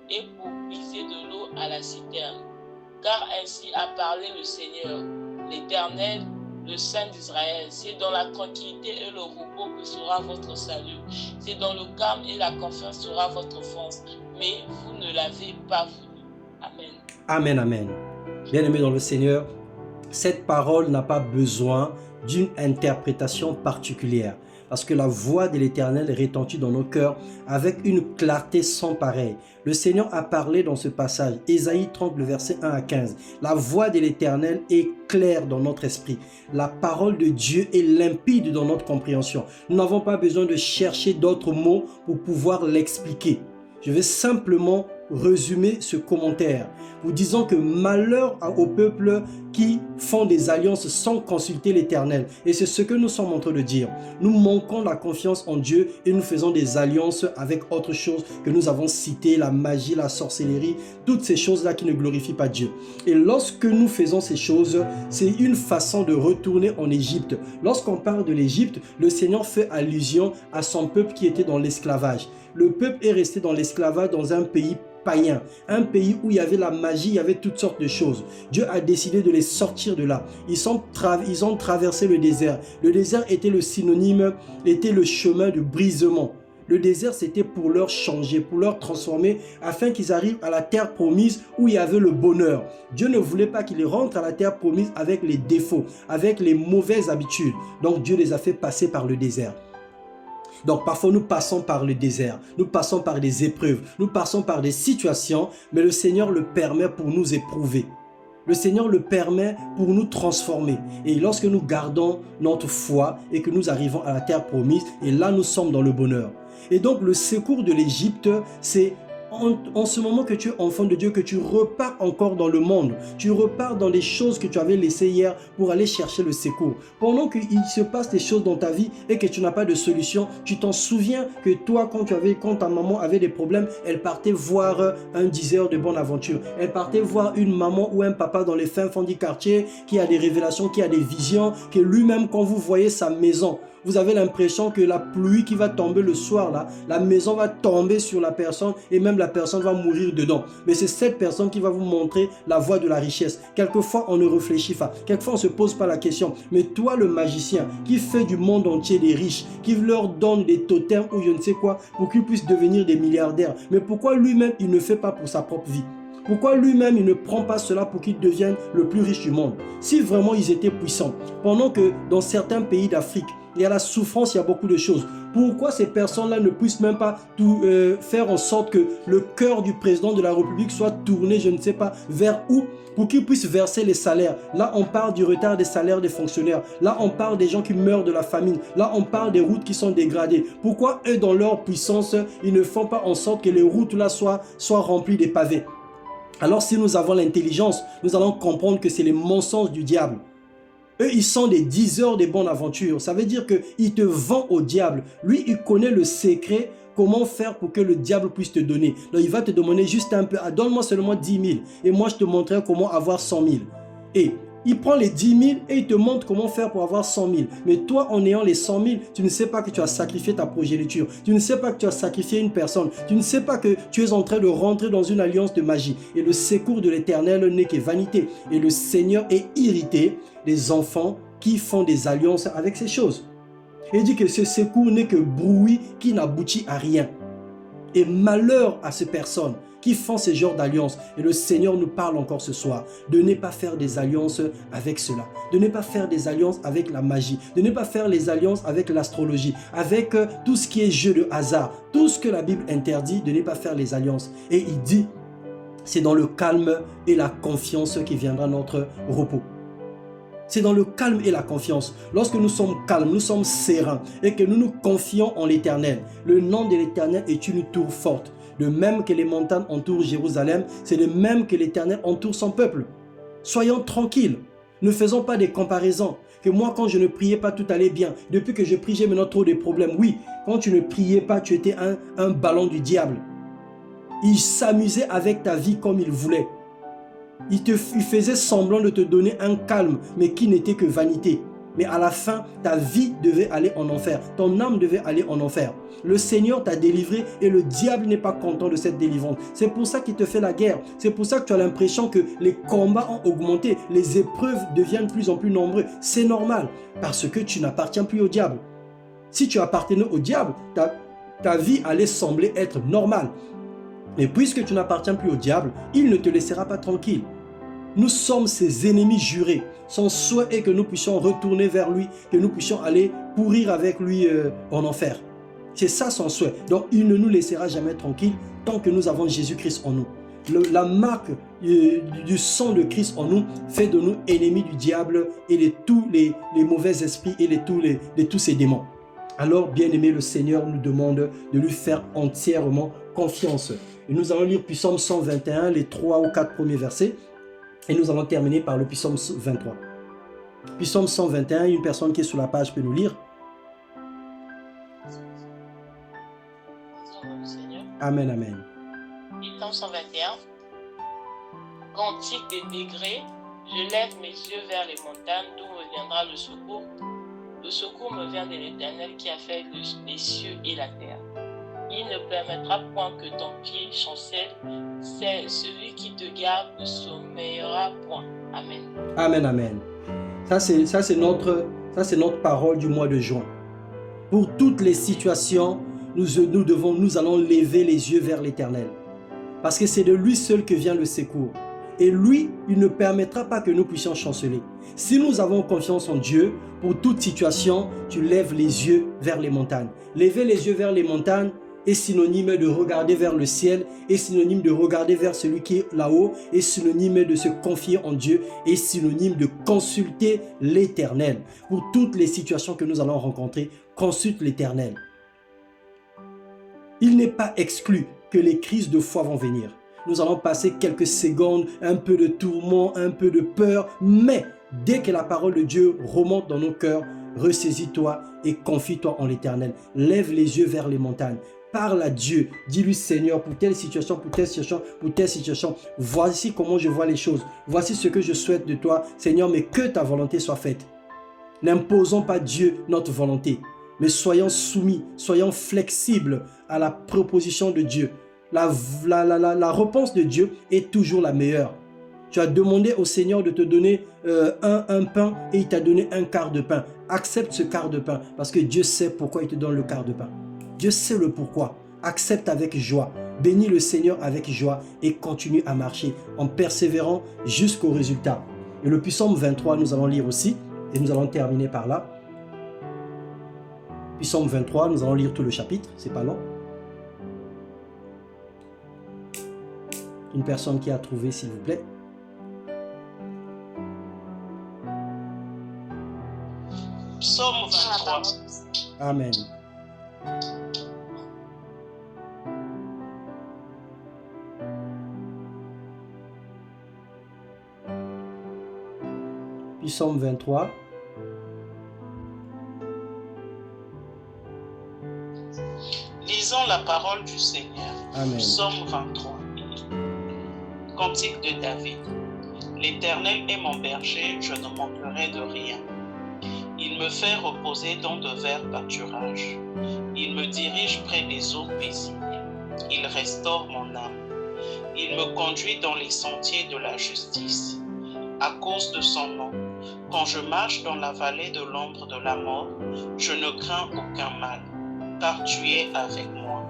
et pour puiser de l'eau à la citerne. Car ainsi a parlé le Seigneur, l'Éternel, le Saint d'Israël. C'est dans la tranquillité et le repos que sera votre salut. C'est dans le calme et la confiance sera votre force. Mais vous ne l'avez pas voulu. Amen. Amen, amen. Bien-aimés dans le Seigneur, cette parole n'a pas besoin d'une interprétation particulière, parce que la voix de l'Éternel retentit dans nos cœurs avec une clarté sans pareille. Le Seigneur a parlé dans ce passage, Ésaïe 30, le verset 1 à 15. La voix de l'Éternel est claire dans notre esprit. La parole de Dieu est limpide dans notre compréhension. Nous n'avons pas besoin de chercher d'autres mots pour pouvoir l'expliquer. Je vais simplement résumer ce commentaire, vous disant que malheur au peuple qui font des alliances sans consulter l'Éternel. Et c'est ce que nous sommes en train de dire. Nous manquons la confiance en Dieu et nous faisons des alliances avec autre chose que nous avons cité, la magie, la sorcellerie, toutes ces choses-là qui ne glorifient pas Dieu. Et lorsque nous faisons ces choses, c'est une façon de retourner en Égypte. Lorsqu'on parle de l'Égypte, le Seigneur fait allusion à son peuple qui était dans l'esclavage. Le peuple est resté dans l'esclavage dans un pays païen, un pays où il y avait la magie, il y avait toutes sortes de choses. Dieu a décidé de les sortir de là. Ils ont traversé le désert. Le désert était le synonyme, était le chemin de brisement. Le désert, c'était pour leur changer, pour leur transformer, afin qu'ils arrivent à la terre promise où il y avait le bonheur. Dieu ne voulait pas qu'ils rentrent à la terre promise avec les défauts, avec les mauvaises habitudes. Donc Dieu les a fait passer par le désert. Donc parfois nous passons par le désert, nous passons par des épreuves, nous passons par des situations, mais le Seigneur le permet pour nous éprouver. Le Seigneur le permet pour nous transformer. Et lorsque nous gardons notre foi et que nous arrivons à la terre promise, et là nous sommes dans le bonheur. Et donc le secours de l'Égypte, c'est en ce moment que tu es enfant de Dieu, que tu repars encore dans le monde, tu repars dans des choses que tu avais laissées hier pour aller chercher le secours. Pendant qu'il se passe des choses dans ta vie et que tu n'as pas de solution, tu t'en souviens que toi, quand ta maman avait des problèmes, elle partait voir un diseur de bonne aventure. Elle partait voir une maman ou un papa dans les fins fonds du quartier qui a des révélations, qui a des visions, que lui-même, quand vous voyez sa maison, vous avez l'impression que la pluie qui va tomber le soir, là, la maison va tomber sur la personne et même la personne va mourir dedans. Mais c'est cette personne qui va vous montrer la voie de la richesse. Quelquefois, on ne réfléchit pas. Quelquefois, on ne se pose pas la question. Mais toi, le magicien, qui fait du monde entier des riches, qui leur donne des totems ou je ne sais quoi pour qu'ils puissent devenir des milliardaires. Mais pourquoi lui-même, il ne fait pas pour sa propre vie? Pourquoi lui-même, il ne prend pas cela pour qu'il devienne le plus riche du monde? Si vraiment ils étaient puissants, pendant que dans certains pays d'Afrique, il y a la souffrance, il y a beaucoup de choses. Pourquoi ces personnes-là ne puissent même pas faire en sorte que le cœur du président de la République soit tourné, je ne sais pas, vers où, pour qu'il puisse verser les salaires? Là, on parle du retard des salaires des fonctionnaires. Là, on parle des gens qui meurent de la famine. Là, on parle des routes qui sont dégradées. Pourquoi eux, dans leur puissance, ils ne font pas en sorte que les routes là soient remplies de pavés? Alors, si nous avons l'intelligence, nous allons comprendre que c'est les mensonges du diable. Eux, ils sont des diseurs de bonnes aventures. Ça veut dire qu'ils te vendent au diable. Lui, il connaît le secret, comment faire pour que le diable puisse te donner. Donc, il va te demander juste un peu. Ah, donne-moi seulement 10 000 et moi, je te montrerai comment avoir 100 000. Et il prend les 10 000 et il te montre comment faire pour avoir 100 000. Mais toi, en ayant les 100 000, tu ne sais pas que tu as sacrifié ta progéniture. Tu ne sais pas que tu as sacrifié une personne. Tu ne sais pas que tu es en train de rentrer dans une alliance de magie. Et le secours de l'Éternel n'est que vanité. Et le Seigneur est irrité des enfants qui font des alliances avec ces choses. Il dit que ce secours n'est que bruit qui n'aboutit à rien. Et malheur à ces personnes qui font ce genre d'alliances. Et le Seigneur nous parle encore ce soir de ne pas faire des alliances avec cela, de ne pas faire des alliances avec la magie, de ne pas faire les alliances avec l'astrologie, avec tout ce qui est jeu de hasard, tout ce que la Bible interdit, de ne pas faire les alliances. Et il dit, c'est dans le calme et la confiance qui viendra notre repos. C'est dans le calme et la confiance. Lorsque nous sommes calmes, nous sommes sereins et que nous nous confions en l'Éternel. Le nom de l'Éternel est une tour forte. De même que les montagnes entourent Jérusalem, c'est de même que l'Éternel entoure son peuple. Soyons tranquilles. Ne faisons pas des comparaisons. Que moi, quand je ne priais pas, tout allait bien. Depuis que je prie, j'ai maintenant trop de problèmes. Oui, quand tu ne priais pas, tu étais un ballon du diable. Il s'amusait avec ta vie comme il voulait. Il faisait semblant de te donner un calme, mais qui n'était que vanité. Mais à la fin, ta vie devait aller en enfer. Ton âme devait aller en enfer. Le Seigneur t'a délivré et le diable n'est pas content de cette délivrance. C'est pour ça qu'il te fait la guerre. C'est pour ça que tu as l'impression que les combats ont augmenté. Les épreuves deviennent de plus en plus nombreuses. C'est normal parce que tu n'appartiens plus au diable. Si tu appartenais au diable, ta vie allait sembler être normale. Mais puisque tu n'appartiens plus au diable, il ne te laissera pas tranquille. Nous sommes ses ennemis jurés. Son souhait est que nous puissions retourner vers lui, que nous puissions aller pourrir avec lui en enfer. C'est ça son souhait. Donc il ne nous laissera jamais tranquille tant que nous avons Jésus-Christ en nous. La marque du sang de Christ en nous fait de nous ennemis du diable et de tous les mauvais esprits et de tous ces démons. Alors, bien-aimé, le Seigneur nous demande de lui faire entièrement confiance. Et nous allons lire Psaume 121, les 3 ou 4 premiers versets. Et nous allons terminer par le Psaume 23. Psaume 121, une personne qui est sur la page peut nous lire. Amen, amen. Psaume 121. Cantique des degrés. Je lève mes yeux vers les montagnes, d'où me viendra le secours. Le secours me vient de l'Éternel qui a fait les cieux et la terre. Il ne permettra point que ton pied chancelle. C'est celui qui te garde ne sommeillera point. Amen. Amen, amen. Ça c'est notre parole du mois de juin. Pour toutes les situations, nous allons lever les yeux vers l'Éternel. Parce que c'est de lui seul que vient le secours. Et lui, il ne permettra pas que nous puissions chanceler. Si nous avons confiance en Dieu, pour toute situation, tu lèves les yeux vers les montagnes. Lever les yeux vers les montagnes est synonyme de regarder vers le ciel, est synonyme de regarder vers celui qui est là-haut, est synonyme de se confier en Dieu, est synonyme de consulter l'Éternel. Pour toutes les situations que nous allons rencontrer, consulte l'Éternel. Il n'est pas exclu que les crises de foi vont venir. Nous allons passer quelques secondes, un peu de tourment, un peu de peur, mais dès que la parole de Dieu remonte dans nos cœurs, ressaisis-toi et confie-toi en l'Éternel. Lève les yeux vers les montagnes. Parle à Dieu. Dis-lui, Seigneur, pour telle situation, pour telle situation, pour telle situation, voici comment je vois les choses. Voici ce que je souhaite de toi, Seigneur, mais que ta volonté soit faite. N'imposons pas Dieu notre volonté, mais soyons soumis, soyons flexibles à la proposition de Dieu. La réponse de Dieu est toujours la meilleure. Tu as demandé au Seigneur de te donner un pain et il t'a donné un quart de pain. Accepte ce quart de pain parce que Dieu sait pourquoi il te donne le quart de pain. Dieu sait le pourquoi. Accepte avec joie. Bénis le Seigneur avec joie et continue à marcher en persévérant jusqu'au résultat. Et le psaume 23, nous allons lire aussi et nous allons terminer par là. Psaume 23, nous allons lire tout le chapitre, c'est pas long. Une personne qui a trouvé, s'il vous plaît. Psaume 23. Amen. Psaume 23. Lisons la parole du Seigneur. Amen. Psaume 23. Cantique de David. L'Éternel est mon berger, je ne manquerai de rien. Il me fait reposer dans de verts pâturages. Il me dirige près des eaux paisibles. Il restaure mon âme. Il me conduit dans les sentiers de la justice. À cause de son nom, quand je marche dans la vallée de l'ombre de la mort, je ne crains aucun mal, car tu es avec moi.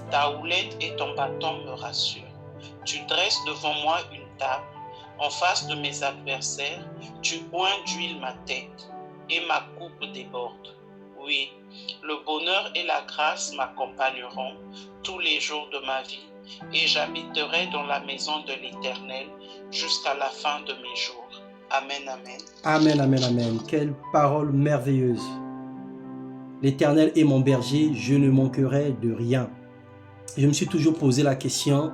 Ta houlette et ton bâton me rassurent. Tu dresses devant moi une table, en face de mes adversaires, tu oins d'huile ma tête, et ma coupe déborde. Oui, le bonheur et la grâce m'accompagneront tous les jours de ma vie, et j'habiterai dans la maison de l'Éternel jusqu'à la fin de mes jours. Amen, amen. Amen, amen, amen. Quelle parole merveilleuse. L'Éternel est mon berger, je ne manquerai de rien. Je me suis toujours posé la question,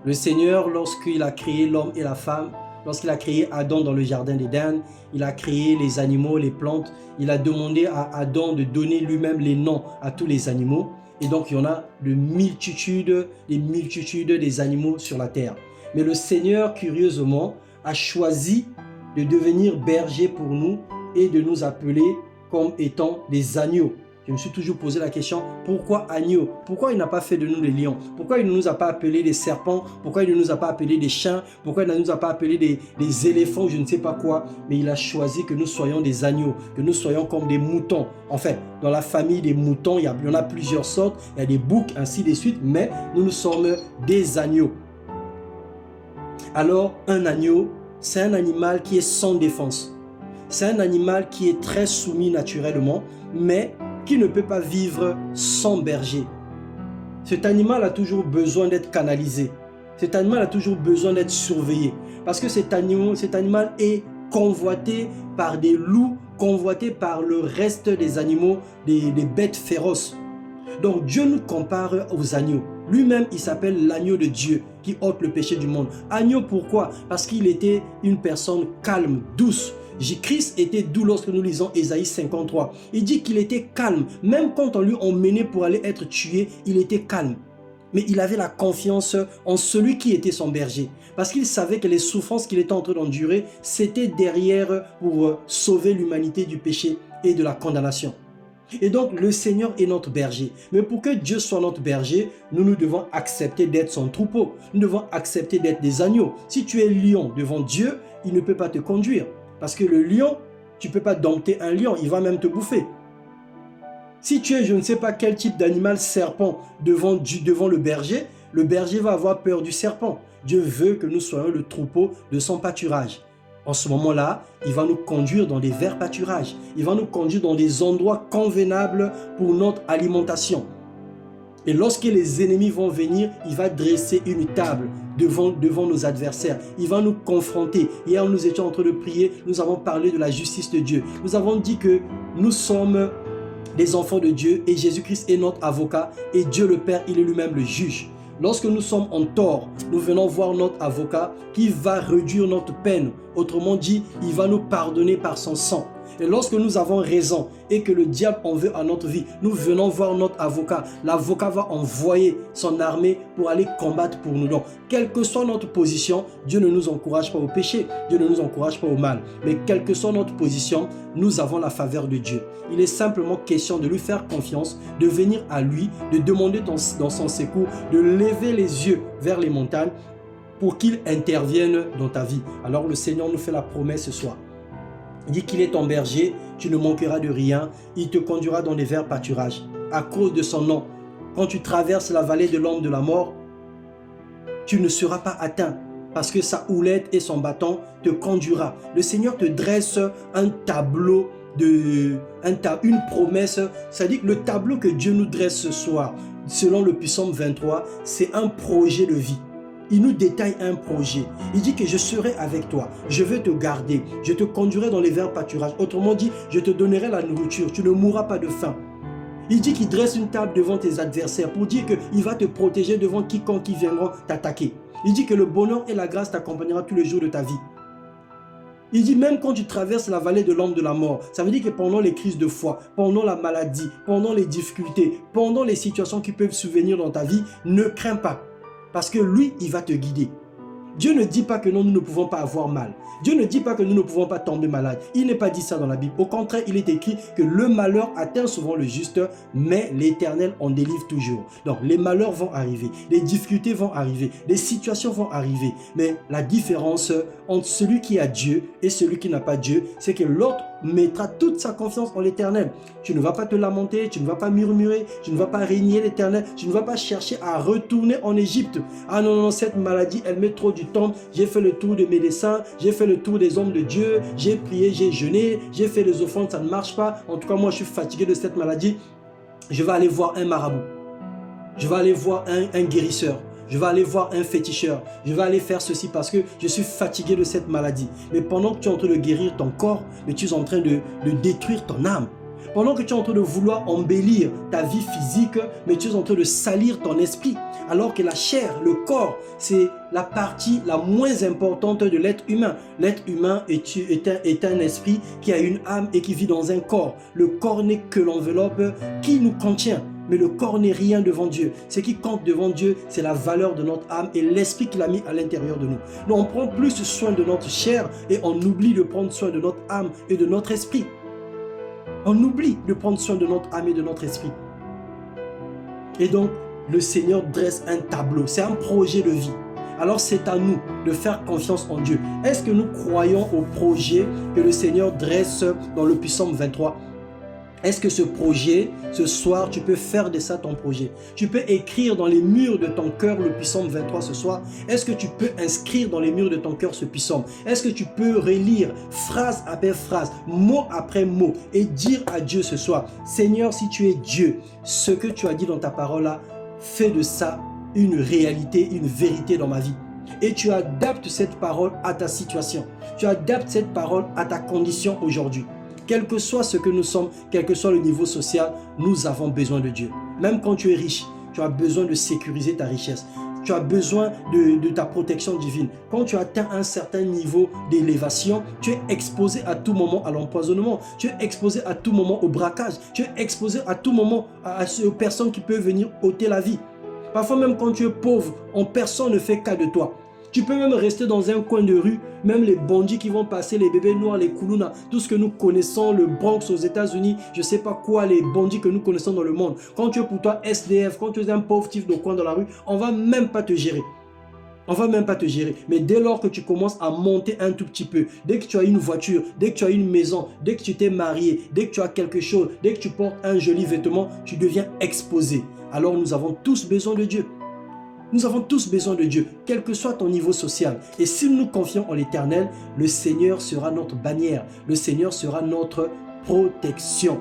le Seigneur, lorsqu'il a créé l'homme et la femme, lorsqu'il a créé Adam dans le jardin d'Éden, il a créé les animaux, les plantes, il a demandé à Adam de donner lui-même les noms à tous les animaux. Et donc, il y en a des multitudes des animaux sur la terre. Mais le Seigneur, curieusement, a choisi de devenir berger pour nous et de nous appeler comme étant des agneaux. Je me suis toujours posé la question, pourquoi agneaux? Pourquoi il n'a pas fait de nous des lions? Pourquoi il ne nous a pas appelés des serpents? Pourquoi il ne nous a pas appelés des chiens? Pourquoi il ne nous a pas appelés des éléphants, je ne sais pas quoi? Mais il a choisi que nous soyons des agneaux, que nous soyons comme des moutons. En fait, dans la famille des moutons, il y en a plusieurs sortes, il y a des boucs, ainsi de suite, mais nous sommes des agneaux. Alors, un agneau, c'est un animal qui est sans défense. C'est un animal qui est très soumis naturellement, mais qui ne peut pas vivre sans berger. Cet animal a toujours besoin d'être canalisé. Cet animal a toujours besoin d'être surveillé. Parce que cet animal est convoité par des loups, convoité par le reste des animaux, des bêtes féroces. Donc Dieu nous compare aux agneaux. Lui-même, il s'appelle l'agneau de Dieu qui ôte le péché du monde. Agneau, pourquoi? Parce qu'il était une personne calme, douce. Christ était doux lorsque nous lisons Ésaïe 53. Il dit qu'il était calme. Même quand on lui emmenait pour aller être tué, il était calme. Mais il avait la confiance en celui qui était son berger. Parce qu'il savait que les souffrances qu'il était en train d'endurer, c'était derrière pour sauver l'humanité du péché et de la condamnation. Et donc, le Seigneur est notre berger. Mais pour que Dieu soit notre berger, nous devons accepter d'être son troupeau. Nous devons accepter d'être des agneaux. Si tu es lion devant Dieu, il ne peut pas te conduire. Parce que le lion, tu ne peux pas dompter un lion, il va même te bouffer. Si tu es, je ne sais pas quel type d'animal serpent devant le berger va avoir peur du serpent. Dieu veut que nous soyons le troupeau de son pâturage. En ce moment-là, il va nous conduire dans des verts pâturages. Il va nous conduire dans des endroits convenables pour notre alimentation. Et lorsque les ennemis vont venir, il va dresser une table devant nos adversaires. Il va nous confronter. Hier, nous étions en train de prier. Nous avons parlé de la justice de Dieu. Nous avons dit que nous sommes des enfants de Dieu et Jésus-Christ est notre avocat et Dieu le Père, il est lui-même le juge. Lorsque nous sommes en tort, nous venons voir notre avocat qui va réduire notre peine. Autrement dit, il va nous pardonner par son sang. Et lorsque nous avons raison et que le diable en veut à notre vie, nous venons voir notre avocat. L'avocat va envoyer son armée pour aller combattre pour nous. Donc, quelle que soit notre position, Dieu ne nous encourage pas au péché, Dieu ne nous encourage pas au mal. Mais quelle que soit notre position, nous avons la faveur de Dieu. Il est simplement question de lui faire confiance, de venir à lui, de demander dans son secours, de lever les yeux vers les montagnes pour qu'il intervienne dans ta vie. Alors le Seigneur nous fait la promesse ce soir. Il dit qu'il est ton berger, tu ne manqueras de rien, il te conduira dans les verts pâturages. À cause de son nom, quand tu traverses la vallée de l'ombre de la mort, tu ne seras pas atteint parce que sa houlette et son bâton te conduira. Le Seigneur te dresse un tableau, une promesse. C'est-à-dire que le tableau que Dieu nous dresse ce soir, selon le psaume 23, c'est un projet de vie. Il nous détaille un projet. Il dit que je serai avec toi, je vais te garder, je te conduirai dans les verts pâturages. Autrement dit, je te donnerai la nourriture, tu ne mourras pas de faim. Il dit qu'il dresse une table devant tes adversaires pour dire qu'il va te protéger devant quiconque qui viendra t'attaquer. Il dit que le bonheur et la grâce t'accompagnera tous les jours de ta vie. Il dit même quand tu traverses la vallée de l'ombre de la mort, ça veut dire que pendant les crises de foi, pendant la maladie, pendant les difficultés, pendant les situations qui peuvent survenir dans ta vie, ne crains pas. Parce que lui, il va te guider. Dieu ne dit pas que non, nous ne pouvons pas avoir mal. Dieu ne dit pas que nous ne pouvons pas tomber malade. Il n'est pas dit ça dans la Bible. Au contraire, il est écrit que le malheur atteint souvent le juste, mais l'Éternel en délivre toujours. Donc, les malheurs vont arriver, les difficultés vont arriver, les situations vont arriver. Mais la différence entre celui qui a Dieu et celui qui n'a pas Dieu, c'est que l'autre mettra toute sa confiance en l'Éternel. Tu ne vas pas te lamenter, tu ne vas pas murmurer, tu ne vas pas régner l'Éternel, tu ne vas pas chercher à retourner en Égypte. Ah non, non, cette maladie, elle met trop du temps. J'ai fait le tour des médecins, j'ai fait le tour des hommes de Dieu, j'ai prié, j'ai jeûné, j'ai fait les offrandes, ça ne marche pas. En tout cas, moi, je suis fatigué de cette maladie. Je vais aller voir un marabout. Je vais aller voir un guérisseur. Je vais aller voir un féticheur. Je vais aller faire ceci parce que je suis fatigué de cette maladie. Mais pendant que tu es en train de guérir ton corps, mais tu es en train de détruire ton âme. Pendant que tu es en train de vouloir embellir ta vie physique, mais tu es en train de salir ton esprit. Alors que la chair, le corps, c'est la partie la moins importante de l'être humain. L'être humain est un esprit qui a une âme et qui vit dans un corps. Le corps n'est que l'enveloppe qui nous contient. Mais le corps n'est rien devant Dieu. Ce qui compte devant Dieu, c'est la valeur de notre âme et l'esprit qu'il a mis à l'intérieur de nous. Nous, on prend plus soin de notre chair et on oublie de prendre soin de notre âme et de notre esprit. On oublie de prendre soin de notre âme et de notre esprit. Et donc, le Seigneur dresse un tableau. C'est un projet de vie. Alors, c'est à nous de faire confiance en Dieu. Est-ce que nous croyons au projet que le Seigneur dresse dans le psaume 23 ? Est-ce que ce projet, ce soir, tu peux faire de ça ton projet? Tu peux écrire dans les murs de ton cœur le psaume 23 ce soir? Est-ce que tu peux inscrire dans les murs de ton cœur ce psaume? Est-ce que tu peux relire phrase après phrase, mot après mot et dire à Dieu ce soir, Seigneur, si tu es Dieu, ce que tu as dit dans ta parole là, fais de ça une réalité, une vérité dans ma vie. Et tu adaptes cette parole à ta situation. Tu adaptes cette parole à ta condition aujourd'hui. Quel que soit ce que nous sommes, quel que soit le niveau social, nous avons besoin de Dieu. Même quand tu es riche, tu as besoin de sécuriser ta richesse. Tu as besoin de ta protection divine. Quand tu atteins un certain niveau d'élévation, tu es exposé à tout moment à l'empoisonnement. Tu es exposé à tout moment au braquage. Tu es exposé à tout moment aux personnes qui peuvent venir ôter la vie. Parfois même quand tu es pauvre, personne ne fait cas de toi. Tu peux même rester dans un coin de rue, même les bandits qui vont passer, les bébés noirs, les koulouna, tout ce que nous connaissons, le Bronx aux États-Unis, je ne sais pas quoi, les bandits que nous connaissons dans le monde. Quand tu es pour toi SDF, quand tu es un pauvre type de coin dans la rue, on ne va même pas te gérer. On ne va même pas te gérer. Mais dès lors que tu commences à monter un tout petit peu, dès que tu as une voiture, dès que tu as une maison, dès que tu t'es marié, dès que tu as quelque chose, dès que tu portes un joli vêtement, tu deviens exposé. Alors nous avons tous besoin de Dieu. Nous avons tous besoin de Dieu, quel que soit ton niveau social. Et si nous confions en l'Éternel, le Seigneur sera notre bannière. Le Seigneur sera notre protection.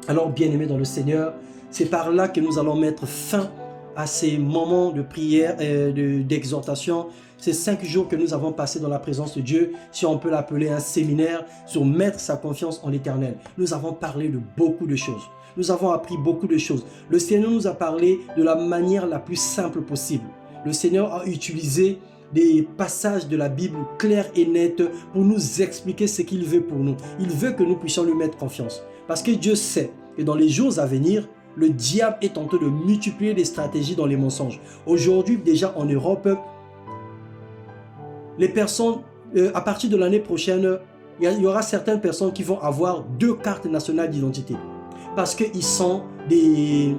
Alors, bien-aimés dans le Seigneur, c'est par là que nous allons mettre fin à ces moments de prière et d'exhortation. ces 5 jours que nous avons passés dans la présence de Dieu, si on peut l'appeler un séminaire sur mettre sa confiance en l'Éternel. Nous avons parlé de beaucoup de choses. Nous avons appris beaucoup de choses. Le Seigneur nous a parlé de la manière la plus simple possible. Le Seigneur a utilisé des passages de la Bible clairs et nets pour nous expliquer ce qu'il veut pour nous. Il veut que nous puissions lui mettre confiance. Parce que Dieu sait que dans les jours à venir, le diable est en train de multiplier les stratégies dans les mensonges. Aujourd'hui, déjà en Europe, les personnes, à partir de l'année prochaine, il y aura certaines personnes qui vont avoir 2 cartes nationales d'identité. Parce qu'ils sont des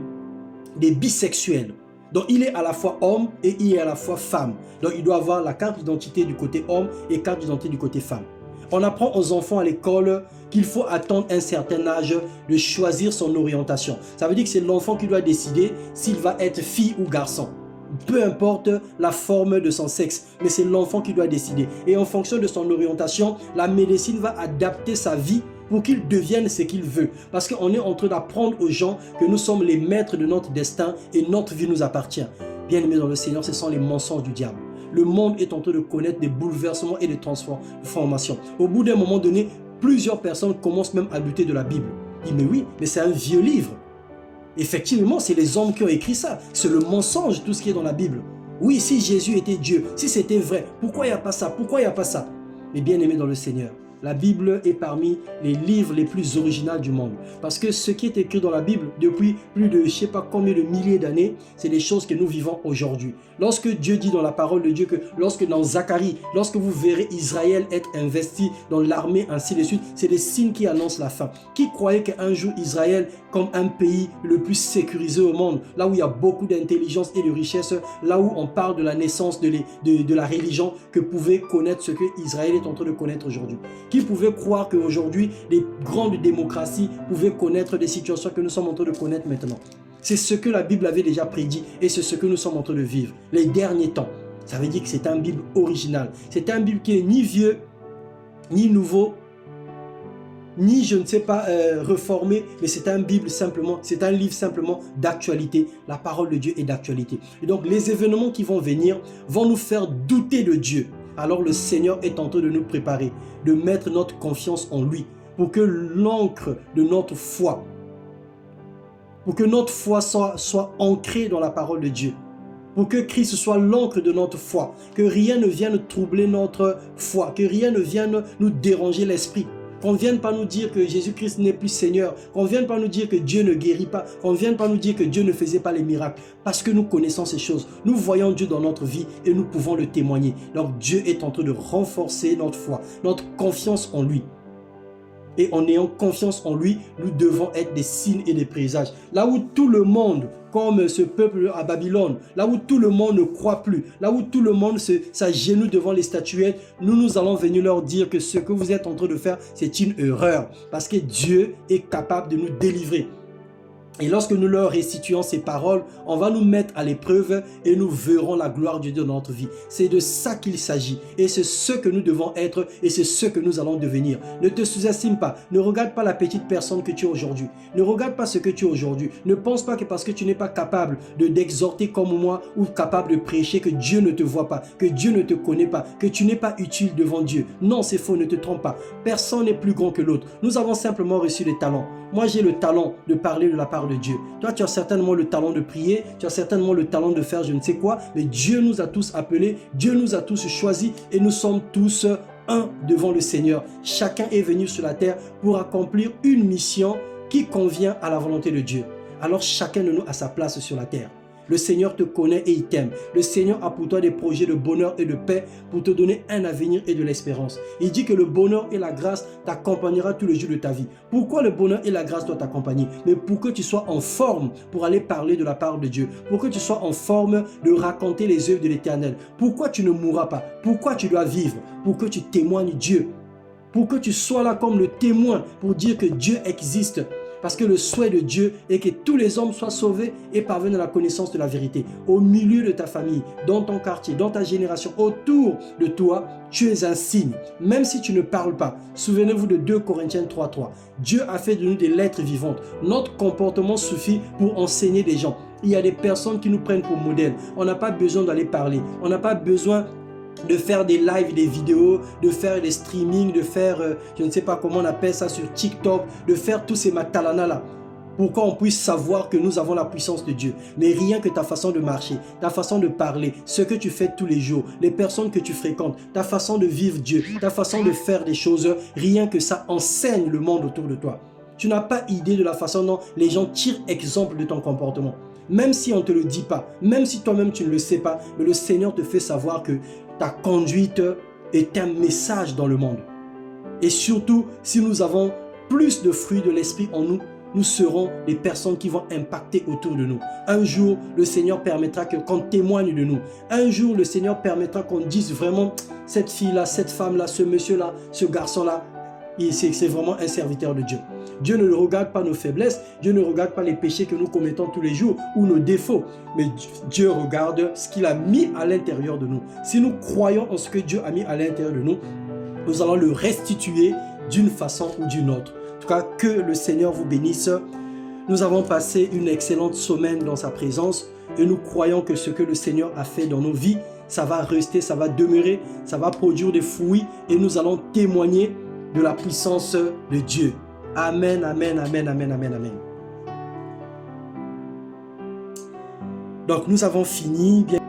bisexuels. Donc il est à la fois homme et il est à la fois femme. Donc il doit avoir la carte d'identité du côté homme et carte d'identité du côté femme. On apprend aux enfants à l'école qu'il faut attendre un certain âge de choisir son orientation. Ça veut dire que c'est l'enfant qui doit décider s'il va être fille ou garçon. Peu importe la forme de son sexe, mais c'est l'enfant qui doit décider. Et en fonction de son orientation, la médecine va adapter sa vie pour qu'il devienne ce qu'il veut. Parce qu'on est en train d'apprendre aux gens que nous sommes les maîtres de notre destin et notre vie nous appartient. Bien-aimés dans le Seigneur, ce sont les mensonges du diable. Le monde est en train de connaître des bouleversements et des transformations. Au bout d'un moment donné, plusieurs personnes commencent même à douter de la Bible. Ils disent, mais oui, mais c'est un vieux livre. Effectivement, c'est les hommes qui ont écrit ça. C'est le mensonge, tout ce qui est dans la Bible. Oui, si Jésus était Dieu, si c'était vrai, pourquoi il n'y a pas ça? Pourquoi il n'y a pas ça? Mais bien aimé dans le Seigneur, la Bible est parmi les livres les plus originaux du monde. Parce que ce qui est écrit dans la Bible depuis plus de je ne sais pas combien de milliers d'années, c'est des choses que nous vivons aujourd'hui. Lorsque Dieu dit dans la parole de Dieu que lorsque dans Zacharie, lorsque vous verrez Israël être investi dans l'armée, ainsi de suite, c'est des signes qui annoncent la fin. Qui croyait qu'un jour Israël, comme un pays le plus sécurisé au monde, là où il y a beaucoup d'intelligence et de richesse, là où on parle de la naissance de la religion, que pouvait connaître ce que Israël est en train de connaître aujourd'hui? Qui pouvait croire qu'aujourd'hui, les grandes démocraties pouvaient connaître des situations que nous sommes en train de connaître maintenant? C'est ce que la Bible avait déjà prédit et c'est ce que nous sommes en train de vivre. Les derniers temps, ça veut dire que c'est un Bible original. C'est un Bible qui n'est ni vieux, ni nouveau, ni je ne sais pas reformé, mais c'est un Bible simplement, c'est un livre simplement d'actualité. La parole de Dieu est d'actualité. Et donc les événements qui vont venir vont nous faire douter de Dieu. Alors le Seigneur est en train de nous préparer, de mettre notre confiance en lui, pour que l'encre de notre foi, soit ancrée dans la parole de Dieu, pour que Christ soit l'encre de notre foi, que rien ne vienne troubler notre foi, que rien ne vienne nous déranger l'esprit. Qu'on ne vienne pas nous dire que Jésus-Christ n'est plus Seigneur, qu'on ne vienne pas nous dire que Dieu ne guérit pas, qu'on ne vienne pas nous dire que Dieu ne faisait pas les miracles. Parce que nous connaissons ces choses. Nous voyons Dieu dans notre vie et nous pouvons le témoigner. Donc Dieu est en train de renforcer notre foi, notre confiance en lui. Et en ayant confiance en lui, nous devons être des signes et des présages. Là où tout le monde, comme ce peuple à Babylone, là où tout le monde ne croit plus, là où tout le monde s'agenouille devant les statuettes, nous allons venir leur dire que ce que vous êtes en train de faire, c'est une erreur. Parce que Dieu est capable de nous délivrer. Et lorsque nous leur restituons ces paroles, on va nous mettre à l'épreuve et nous verrons la gloire de Dieu dans notre vie. C'est de ça qu'il s'agit. Et c'est ce que nous devons être et c'est ce que nous allons devenir. Ne te sous-estime pas. Ne regarde pas la petite personne que tu es aujourd'hui. Ne regarde pas ce que tu es aujourd'hui. Ne pense pas que parce que tu n'es pas capable d'exhorter comme moi ou capable de prêcher que Dieu ne te voit pas, que Dieu ne te connaît pas, que tu n'es pas utile devant Dieu. Non, c'est faux, ne te trompe pas. Personne n'est plus grand que l'autre. Nous avons simplement reçu des talents. Moi, j'ai le talent de parler de la part de Dieu. Toi, tu as certainement le talent de prier, tu as certainement le talent de faire je ne sais quoi, mais Dieu nous a tous appelés, Dieu nous a tous choisis et nous sommes tous un devant le Seigneur. Chacun est venu sur la terre pour accomplir une mission qui convient à la volonté de Dieu. Alors chacun de nous a sa place sur la terre. Le Seigneur te connaît et il t'aime. Le Seigneur a pour toi des projets de bonheur et de paix pour te donner un avenir et de l'espérance. Il dit que le bonheur et la grâce t'accompagnera tous les jours de ta vie. Pourquoi le bonheur et la grâce doivent t'accompagner? Mais pour que tu sois en forme pour aller parler de la part de Dieu. Pour que tu sois en forme de raconter les œuvres de l'Éternel. Pourquoi tu ne mourras pas? Pourquoi tu dois vivre? Pour que tu témoignes Dieu. Pour que tu sois là comme le témoin pour dire que Dieu existe. Parce que le souhait de Dieu est que tous les hommes soient sauvés et parviennent à la connaissance de la vérité. Au milieu de ta famille, dans ton quartier, dans ta génération, autour de toi, tu es un signe. Même si tu ne parles pas. Souvenez-vous de 2 Corinthiens 3:3. Dieu a fait de nous des lettres vivantes. Notre comportement suffit pour enseigner des gens. Il y a des personnes qui nous prennent pour modèle. On n'a pas besoin d'aller parler. On n'a pas besoin de faire des lives, des vidéos, de faire des streamings, de faire, je ne sais pas comment on appelle ça sur TikTok, de faire tous ces matalana-là. Pour qu'on puisse savoir que nous avons la puissance de Dieu. Mais rien que ta façon de marcher, ta façon de parler, ce que tu fais tous les jours, les personnes que tu fréquentes, ta façon de vivre Dieu, ta façon de faire des choses, rien que ça enseigne le monde autour de toi. Tu n'as pas idée de la façon dont les gens tirent exemple de ton comportement. Même si on ne te le dit pas, même si toi-même tu ne le sais pas, mais le Seigneur te fait savoir que ta conduite est un message dans le monde. Et surtout, si nous avons plus de fruits de l'Esprit en nous, nous serons les personnes qui vont impacter autour de nous. Un jour, le Seigneur permettra qu'on témoigne de nous. Un jour, le Seigneur permettra qu'on dise vraiment, cette fille-là, cette femme-là, ce monsieur-là, ce garçon-là, c'est vraiment un serviteur de Dieu. Dieu ne regarde pas nos faiblesses, Dieu ne regarde pas les péchés que nous commettons tous les jours ou nos défauts, mais Dieu regarde ce qu'il a mis à l'intérieur de nous. Si nous croyons en ce que Dieu a mis à l'intérieur de nous, nous allons le restituer d'une façon ou d'une autre. En tout cas, que le Seigneur vous bénisse. Nous avons passé une excellente semaine dans sa présence et nous croyons que ce que le Seigneur a fait dans nos vies, ça va rester, ça va demeurer, ça va produire des fruits et nous allons témoigner de la puissance de Dieu. Amen, amen, amen, amen, amen, amen. Donc nous avons fini. Bien